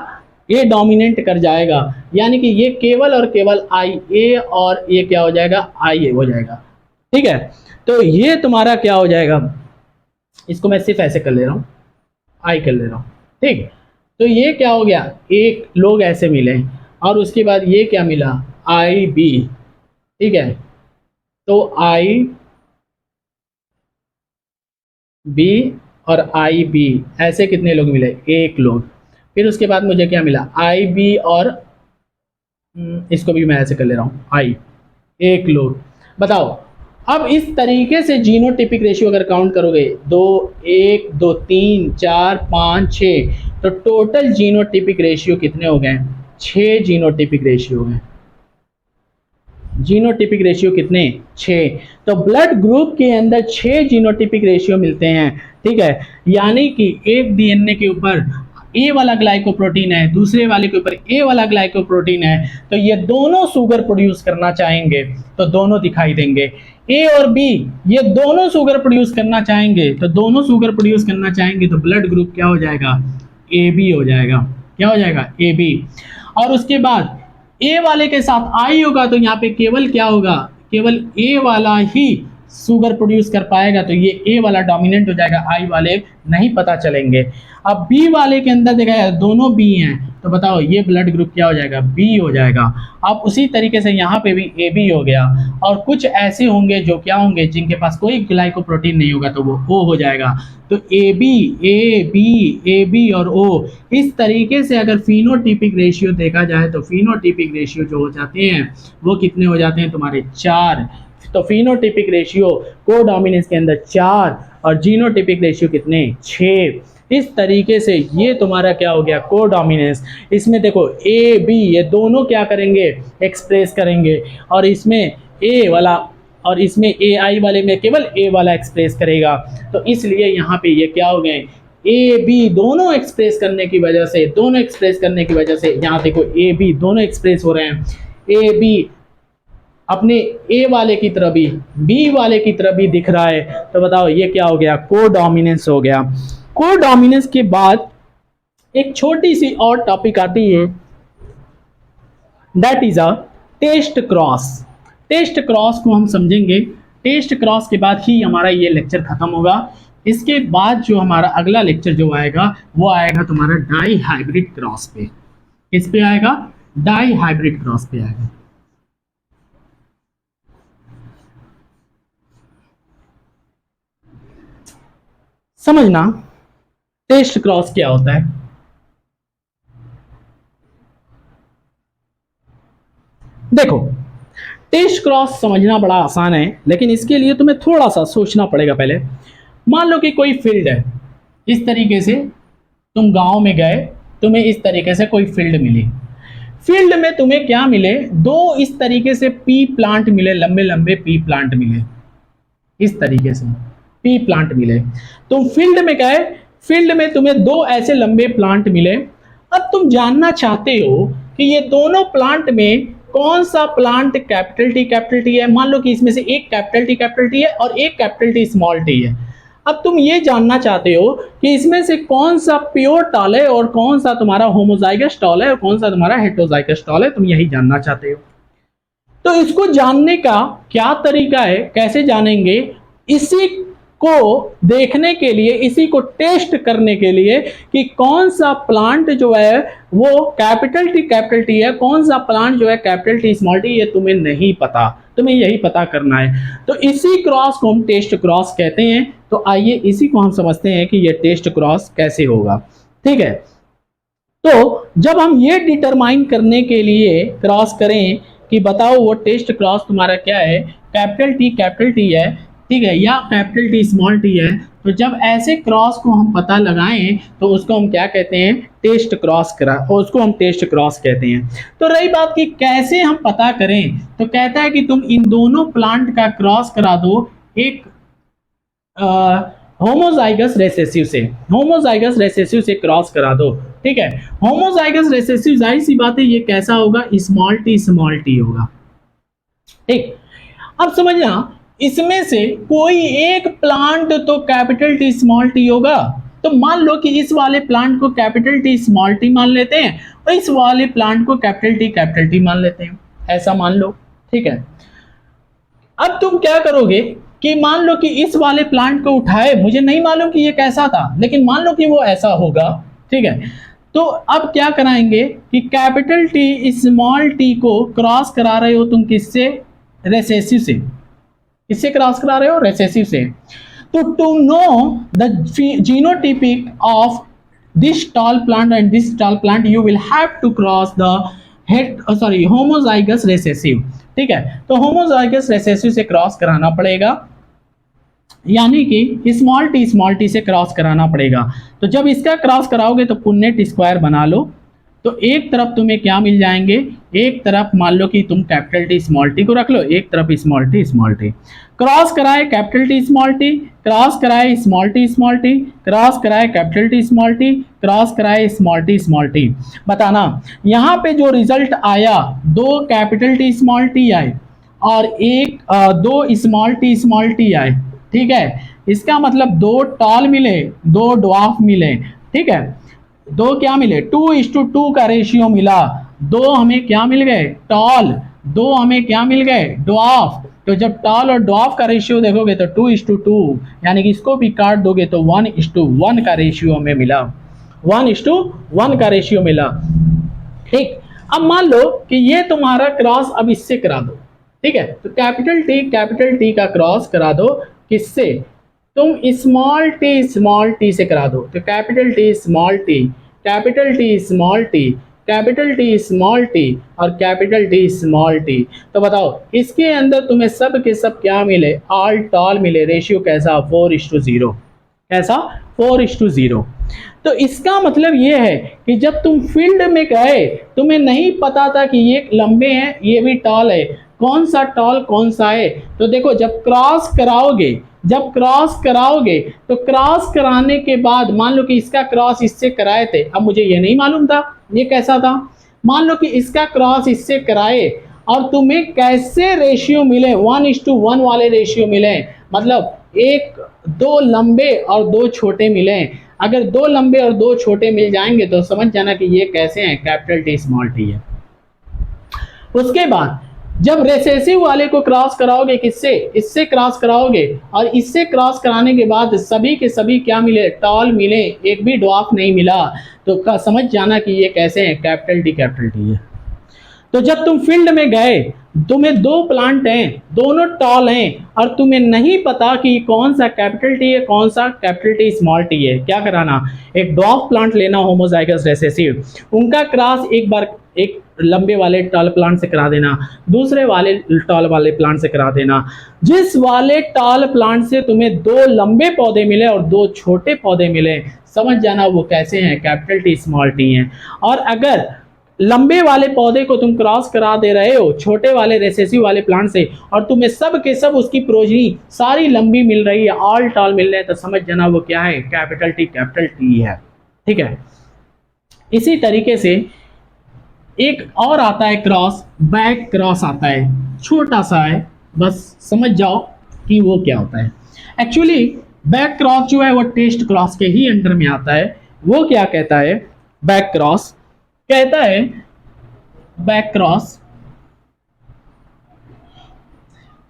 ये डोमिनेट कर जाएगा, यानी कि ये केवल और केवल आई ए और ये क्या हो जाएगा? आई ए हो जाएगा। ठीक है, तो ये तुम्हारा क्या हो जाएगा, इसको मैं सिर्फ ऐसे कर ले रहा हूँ, आई कर ले रहा हूँ। ठीक, तो ये क्या हो गया, एक लोग ऐसे मिले और उसके बाद ये क्या मिला, आई बी। ठीक है, तो आई बी और आई बी, ऐसे कितने लोग मिले, एक लोग। फिर उसके बाद मुझे क्या मिला, आई बी और इसको भी मैं ऐसे कर ले रहा हूँ, आई, एक लोग। बताओ, अब इस तरीके से जीनोटिपिक रेशियो अगर काउंट करोगे, दो, एक, दो, तीन, चार, पाँच, छः, तो टोटल जीनोटिपिक रेशियो कितने हो गए, छः जीनोटिपिक रेशियो हैं। जीनोटिपिक रेशियो कितने, छः। तो ब्लड ग्रुप के अंदर छः जीनोटिपिक रेशियो मिलते हैं। ठीक है, यानी कि एक डीएनए के ऊपर ए वाला ग्लाइकोप्रोटीन है, दूसरे वाले के ऊपर ए वाला ग्लाइकोप्रोटीन है, तो ये दोनों शुगर प्रोड्यूस करना चाहेंगे तो दोनों दिखाई देंगे। ए और बी ये दोनों शुगर प्रोड्यूस करना चाहेंगे तो दोनों शुगर प्रोड्यूस करना चाहेंगे, तो ब्लड ग्रुप क्या हो जाएगा, ए बी हो जाएगा। क्या हो जाएगा, ए बी। और उसके बाद ए वाले के साथ आई होगा तो यहाँ पे केवल क्या होगा, केवल ए वाला ही शुगर प्रोड्यूस कर पाएगा, तो ये ए वाला डोमिनेंट हो जाएगा, आई वाले नहीं पता चलेंगे। अब बी वाले के अंदर देखा जाए दोनों बी हैं, तो बताओ ये ब्लड ग्रुप क्या हो जाएगा, बी हो जाएगा। अब उसी तरीके से यहाँ पे भी ए बी हो गया, और कुछ ऐसे होंगे जो क्या होंगे, जिनके पास कोई ग्लाइकोप्रोटीन नहीं होगा तो वो ओ हो जाएगा। तो ए बी और ओ, इस तरीके से अगर फिनोटिपिक रेशियो देखा जाए तो फिनोटिपिक रेशियो जो हो जाते हैं वो कितने हो जाते हैं तुम्हारे, चार। तो फिनोटिपिक रेशियो कोडोमिनेंस के अंदर चार और जीनोटिपिक रेशियो कितने, छः। इस तरीके से ये तुम्हारा क्या हो गया, कोडोमिनेंस। इसमें देखो ए बी ये दोनों क्या करेंगे, एक्सप्रेस करेंगे, और इसमें ए वाला और इसमें ए आई वाले में केवल ए वाला एक्सप्रेस करेगा। तो इसलिए यहाँ पे ये क्या हो गए, ए बी दोनों एक्सप्रेस करने की वजह से, दोनों एक्सप्रेस करने की वजह से यहाँ देखो ए बी दोनों एक्सप्रेस हो रहे हैं। ए बी अपने ए वाले की तरह भी बी वाले की तरह भी दिख रहा है, तो बताओ ये क्या हो गया, कोडोमिनेंस हो गया। कोडोमिनेंस के बाद एक छोटी सी और टॉपिक आती है, that is a test cross. Test cross को हम समझेंगे, टेस्ट क्रॉस के बाद ही हमारा ये लेक्चर खत्म होगा। इसके बाद जो हमारा अगला लेक्चर जो आएगा वो आएगा तुम्हारा डाई हाइब्रिड क्रॉस पे। किस पे आएगा, डाई हाइब्रिड क्रॉस पे आएगा। समझना टेस्ट क्रॉस क्या होता है। देखो, टेस्ट क्रॉस समझना बड़ा आसान है, लेकिन इसके लिए तुम्हें थोड़ा सा सोचना पड़ेगा पहले। मान लो कि कोई फील्ड है, इस तरीके से तुम गांव में गए, तुम्हें इस तरीके से कोई फील्ड मिली। फील्ड में तुम्हें क्या मिले, दो इस तरीके से पी प्लांट मिले, लंबे लंबे पी प्लांट मिले, इस तरीके से पी प्लांट मिले। तुम फील्ड में गए, फील्ड में तुम्हें दो ऐसे लंबे प्लांट मिले। अब तुम जानना चाहते हो कि ये दोनों प्लांट में कौन सा प्लांट कैपिटल टी है। मान लो कि इसमें से एक कैपिटल टी है और एक कैपिटल टी स्मॉल टी है। अब तुम ये जानना चाहते हो कि इसमें से कौन सा प्योर टॉल है और कौन सा तुम्हारा होमोजाइगस टॉल है और कौन सा तुम्हारा हेटेरोजाइगस टॉल है, तुम यही जानना चाहते हो। तो इसको जानने का क्या तरीका है, कैसे जानेंगे, इसी को देखने के लिए, इसी को टेस्ट करने के लिए कि कौन सा प्लांट जो है वो कैपिटल टी है, कौन सा प्लांट जो है कैपिटल टी स्मॉल टी, ये तुम्हें नहीं पता, तुम्हें यही पता करना है। तो इसी क्रॉस को हम टेस्ट क्रॉस कहते हैं। तो आइए इसी को हम समझते हैं कि ये टेस्ट क्रॉस कैसे होगा। ठीक है, तो जब हम ये डिटरमाइन करने के लिए क्रॉस करें कि बताओ वो टेस्ट क्रॉस तुम्हारा क्या है, कैपिटल टी है, ठीक है, या कैपिटल टी स्मॉल टी है, तो जब ऐसे क्रॉस को हम पता लगाएं तो उसको हम क्या कहते हैं, टेस्ट क्रॉस करा, और उसको हम टेस्ट क्रॉस कहते हैं। तो रही बात कि कैसे हम पता करें, तो कहता है कि तुम इन दोनों प्लांट का क्रॉस करा दो एक होमोजाइगस रेसेसिव से, होमोजाइगस रेसेसिव से क्रॉस करा दो। ठीक है, होमोजाइगस रेसेसिव जाहिर सी बात है ये कैसा होगा, स्मॉल टी होगा। ठीक, अब समझना इसमें से कोई एक प्लांट तो कैपिटल टी स्मॉल टी होगा। तो मान लो कि इस वाले प्लांट को कैपिटल टी स्मॉल टी मान लेते हैं और इस वाले प्लांट को कैपिटल टी मान लेते हैं, ऐसा मान लो। ठीक है, अब तुम क्या करोगे कि मान लो कि इस वाले प्लांट को उठाए, मुझे नहीं मालूम कि ये कैसा था, लेकिन मान लो कि वो ऐसा होगा, ठीक है। तो अब क्या कराएंगे कि कैपिटल टी स्मॉल टी को क्रॉस करा रहे हो तुम किससे, रेसेसिव से। किससे क्रॉस करा रहे हो, रेसेसिव से। तो to know the genotypic of this tall plant and this tall plant you will have to cross the head sorry homozygous recessive, ठीक है। तो होमोजाइगस रेसेसिव से क्रॉस कराना पड़ेगा, यानी कि स्मॉल टी से क्रॉस कराना पड़ेगा। तो जब इसका क्रॉस कराओगे तो पुन्नेट स्क्वायर बना लो। तो एक तरफ तुम्हें क्या मिल जाएंगे, एक तरफ मान लो कि तुम कैपिटल टी स्मॉल टी को रख लो, एक तरफ स्मॉल टी क्रॉस कराए, capital T small T cross कराए, स्मॉल टी क्रॉस कराए, capital T small T cross कराए, स्मॉल टी। बताना यहाँ पे जो रिजल्ट आया, दो कैपिटल टी स्मॉल टी आए और दो स्मॉल टी आए, ठीक है। इसका मतलब दो टॉल मिले, दो ड्वार्फ मिले, ठीक है। दो क्या मिले, 2:2 का रेशियो मिला। दो हमें क्या मिल गए, टॉल, दो हमें क्या मिल गए, ड्वार्फ। तो जब टॉल और ड्वार्फ का रेशियो देखोगे तो 2:2, यानी कि इसको भी काट दोगे तो 1:1 का रेशियो हमें मिला, 1:1 का रेशियो मिला, ठीक। अब मान लो कि ये तुम्हारा क्रॉस अब इससे करा दो, ठीक है। तो कैपिटल टी का क्रॉस करा दो किससे, तुम स्मॉल टी से करा दो। तो capital T small T, capital T small T, capital T small T और कैपिटल टी स्मॉल टी। तो बताओ इसके अंदर तुम्हें सब के सब क्या मिले, ऑल टॉल मिले। रेशियो कैसा, 4:0। कैसा, 4:0। तो इसका मतलब ये है कि जब तुम फील्ड में गए, तुम्हें नहीं पता था कि ये लंबे हैं ये भी टॉल है, कौन सा टॉल कौन सा है। तो देखो जब क्रॉस कराओगे, जब क्रॉस कराओगे तो क्रॉस कराने के बाद मान लो कि इसका क्रॉस इससे कराए थे, अब मुझे ये नहीं मालूम था ये कैसा था, मान लो कि इसका क्रॉस इससे कराए और तुम्हें कैसे रेशियो मिले, 1:1 वाले रेशियो मिले, मतलब एक दो लंबे और दो छोटे मिले। अगर दो लंबे और दो छोटे मिल जाएंगे तो समझ जाना कि ये कैसे हैं, कैपिटल टी स्मॉल टी है। उसके बाद जब रेसेसिव वाले को क्रॉस कराओगे, किससे, इससे क्रॉस कराओगे और इससे क्रॉस कराने के बाद सभी के सभी क्या मिले, टॉल मिले, एक भी ड्वार्फ नहीं मिला। तो समझ जाना कि ये कैसे हैं, कैपिटल टी है। तो जब तुम फील्ड में गए, तुम्हें दो प्लांट हैं, दोनों टॉल हैं और तुम्हें नहीं पता कि कौन सा कैपिटल टी है कौन सा कैपिटल टी स्मॉल टी है, क्या कराना, एक ड्वार्फ प्लांट लेना होमोजाइगस रेसेसिव, उनका क्रॉस एक बार एक लंबे वाले टॉल प्लांट से करा देना, दूसरे वाले टॉल वाले प्लांट से करा देना। जिस वाले टॉल प्लांट से तुम्हें दो लंबे पौधे मिले और दो छोटे पौधे मिले, समझ जाना वो कैसे हैं, कैपिटल टी स्मॉल टी हैं। और अगर लंबे वाले पौधे को तुम क्रॉस करा दे रहे हो छोटे वाले रेसेसिव वाले प्लांट से और तुम्हें सब के सब उसकी प्रोजनी सारी लंबी मिल रही है, ऑल टॉल मिल रहे हैं, तो समझ जाना वो क्या है, कैपिटल टी है, ठीक है। इसी तरीके से एक और आता है क्रॉस, बैक क्रॉस आता है, छोटा सा है, बस समझ जाओ कि वो क्या होता है। एक्चुअली बैक क्रॉस जो है वो टेस्ट क्रॉस के ही अंडर में आता है। वो क्या कहता है, बैक क्रॉस कहता है, बैक क्रॉस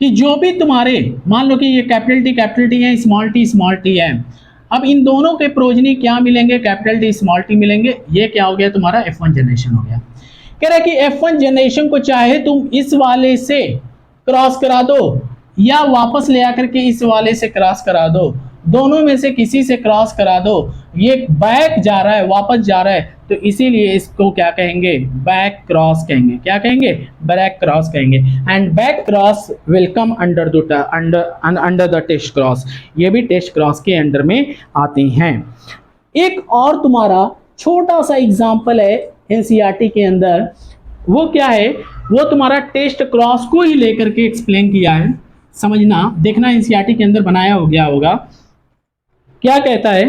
कि जो भी तुम्हारे मान लो कि ये कैपिटल टी है, स्मॉल टी है, अब इन दोनों के प्रोजनी क्या मिलेंगे, कैपिटल टी स्मॉल टी मिलेंगे। ये क्या हो गया तुम्हारा F1 जनरेशन हो गया। कह रहा है कि F1 जनरेशन को चाहे तुम इस वाले से क्रॉस करा दो या वापस ले आकर के इस वाले से क्रॉस करा दो, दोनों में से किसी से क्रॉस करा दो, ये बैक जा रहा है वापस जा रहा है, तो इसीलिए इसको क्या कहेंगे, बैक क्रॉस कहेंगे। क्या कहेंगे, बैक क्रॉस कहेंगे। And back cross will come under the test cross, ये भी टेस्ट क्रॉस के अंडर में आती हैं। एक और तुम्हारा छोटा सा एग्जांपल है एनसीईआरटी के अंदर, वो क्या है, वो तुम्हारा टेस्ट क्रॉस को ही लेकर के एक्सप्लेन किया है, समझना देखना एनसीईआरटी के अंदर बनाया हो गया होगा। क्या कहता है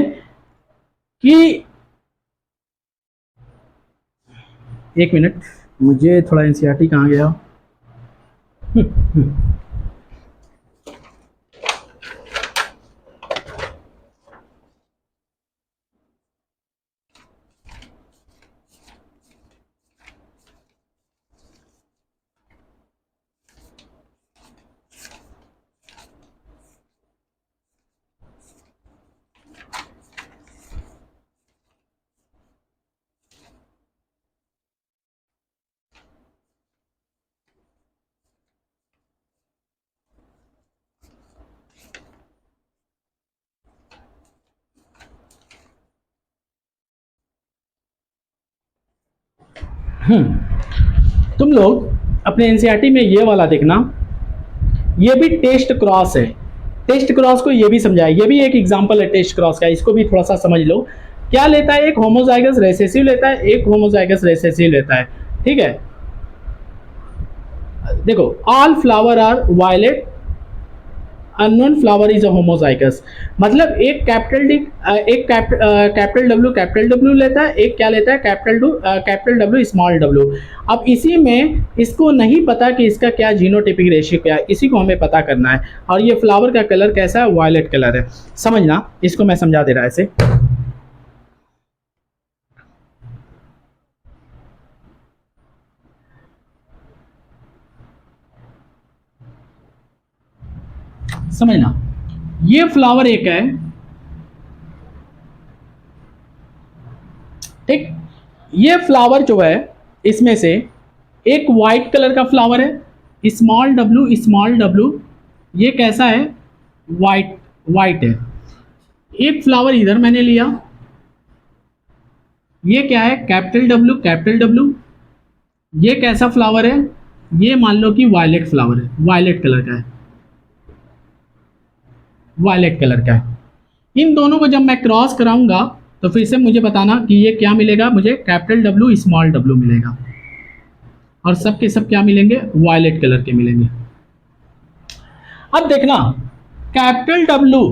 कि एक मिनट, मुझे थोड़ा एनसीईआरटी कहाँ गया, तुम लोग अपने एनसीईआरटी में ये वाला देखना, ये भी टेस्ट क्रॉस है। टेस्ट क्रॉस को ये भी समझाया, ये भी एक एग्जांपल है टेस्ट क्रॉस का, इसको भी थोड़ा सा समझ लो। क्या लेता है, एक होमोजाइगस रिसेसिव लेता है, एक होमोजाइगस रिसेसिव लेता है, ठीक है। देखो, all flower are violet, unknown flower is a homozygous. मतलब एक कैपिटल डी, एक कैपिटल डब्ल्यू लेता है, एक क्या लेता है, कैपिटल डब्ल्यू स्मॉल डब्ल्यू। अब इसी में इसको नहीं पता कि इसका क्या जीनोटाइपिक रेशियो क्या है, इसी को हमें पता करना है। और ये फ्लावर का कलर कैसा है, वायलेट कलर है। समझना, इसको मैं समझा दे रहा है ऐसे। समझना, ये फ्लावर एक है, ठीक। ये फ्लावर जो है, इसमें से एक वाइट कलर का फ्लावर है, स्मॉल डब्ल्यू, ये कैसा है, वाइट है। एक फ्लावर इधर मैंने लिया, ये क्या है, कैपिटल डब्ल्यू। ये कैसा फ्लावर है, ये मान लो कि वायलेट फ्लावर है, वायलेट कलर का है, वायलेट कलर का है। इन दोनों को जब मैं क्रॉस कराऊंगा तो फिर से मुझे बताना कि ये क्या मिलेगा, मुझे कैपिटल डब्ल्यू स्मॉल डब्ल्यू मिलेगा, और सब के सब क्या मिलेंगे, वायलेट कलर के मिलेंगे। अब देखना, कैपिटल डब्ल्यू,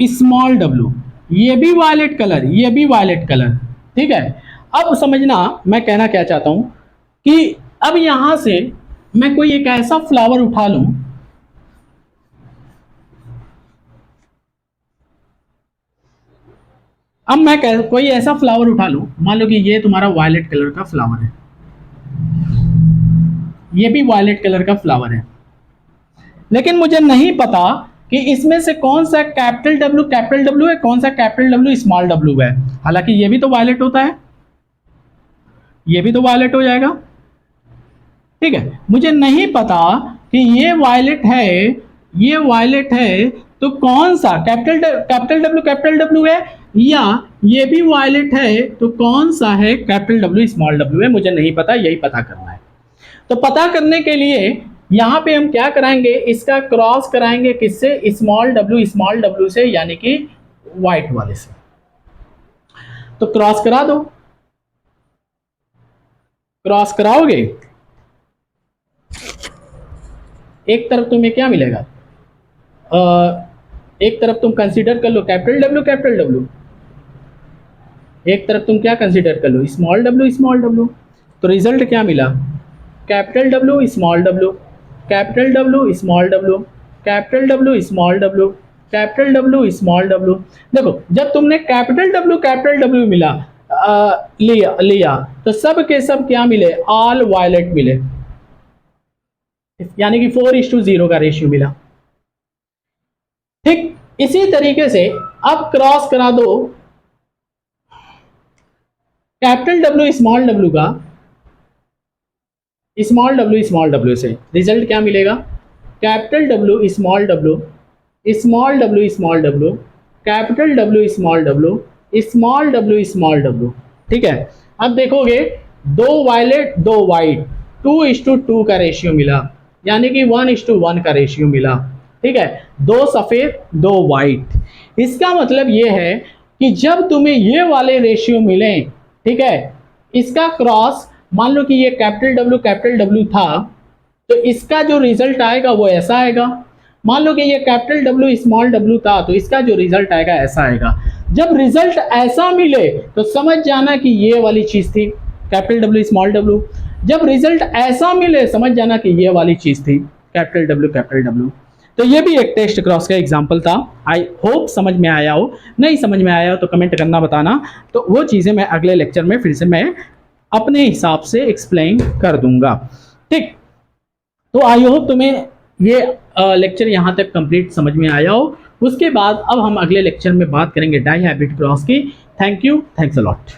स्मॉल डब्ल्यू, ये भी वायलेट कलर, ये भी वायलेट कलर, ठीक है। अब समझना मैं कहना क्या चाहता हूं कि अब यहां से मैं कोई एक ऐसा फ्लावर उठा लूं, अब मैं कोई ऐसा फ्लावर उठा लूं, मान लो कि ये तुम्हारा वायलेट कलर का फ्लावर है, ये भी वायलेट कलर का फ्लावर है, लेकिन मुझे नहीं पता कि इसमें से कौन सा कैपिटल डब्ल्यू है, कौन सा कैपिटल डब्ल्यू स्मॉल डब्ल्यू है। हालांकि ये भी तो वायलेट होता है, ये भी तो वायलेट हो जाएगा, ठीक है। मुझे नहीं पता कि ये वायलेट है, तो कौन सा कैपिटल डब्ल्यू है, या ये भी वायलेट है, तो कौन सा है कैपिटल डब्ल्यू स्मॉल डब्ल्यू है, मुझे नहीं पता, यही पता करना है। तो पता करने के लिए यहां पे हम क्या कराएंगे, इसका क्रॉस कराएंगे किससे, स्मॉल डब्ल्यू से, यानी कि व्हाइट वाले से। तो क्रॉस करा दो, क्रॉस कराओगे, एक तरफ तुम्हें क्या मिलेगा, एक तरफ तुम कंसीडर कर लो कैपिटल डब्ल्यू, एक तरफ तुम क्या कंसीडर कर लो, स्मॉल डब्ल्यू। तो रिजल्ट क्या मिला, capital W small W, capital W small W, capital W small W, capital W small W. देखो, जब तुमने कैपिटल डब्ल्यू मिला लिया तो सब के सब क्या मिले, ऑल वायलेट मिले, यानी कि 4:0 का रेशियो मिला। ठीक इसी तरीके से अब क्रॉस करा दो कैपिटल डब्ल्यू स्मॉल डब्ल्यू का स्मॉल डब्ल्यू से, रिजल्ट क्या मिलेगा, capital W small W, small W, capital W small W. ठीक है, अब देखोगे दो वायलेट दो वाइट, 2:2 का रेशियो मिला, यानी कि 1:1 का रेशियो मिला। ठीक है, दो सफेद दो वाइट। इसका मतलब ये है कि जब तुम्हें ये वाले रेशियो मिले, ठीक है, इसका क्रॉस मान लो कि ये कैपिटल डब्ल्यू था, तो इसका जो रिजल्ट आएगा वो ऐसा आएगा। मान लो कि ये कैपिटल डब्ल्यू स्मॉल डब्ल्यू था, तो इसका जो रिजल्ट आएगा ऐसा आएगा। जब रिजल्ट ऐसा मिले तो समझ जाना कि ये वाली चीज थी कैपिटल डब्ल्यू स्मॉल डब्ल्यू। जब रिजल्ट ऐसा मिले समझ जाना कि ये वाली चीज थी कैपिटल डब्ल्यू। तो ये भी एक टेस्ट क्रॉस का एग्जांपल था। आई होप समझ में आया हो, नहीं समझ में आया हो तो कमेंट करना बताना, तो वो चीज़ें मैं अगले लेक्चर में फिर से मैं अपने हिसाब से एक्सप्लेन कर दूंगा। ठीक, तो आई होप तुम्हें ये लेक्चर यहाँ तक कंप्लीट समझ में आया हो। उसके बाद अब हम अगले लेक्चर में बात करेंगे डाई हाइब्रिड क्रॉस की। Thank you, thanks a lot.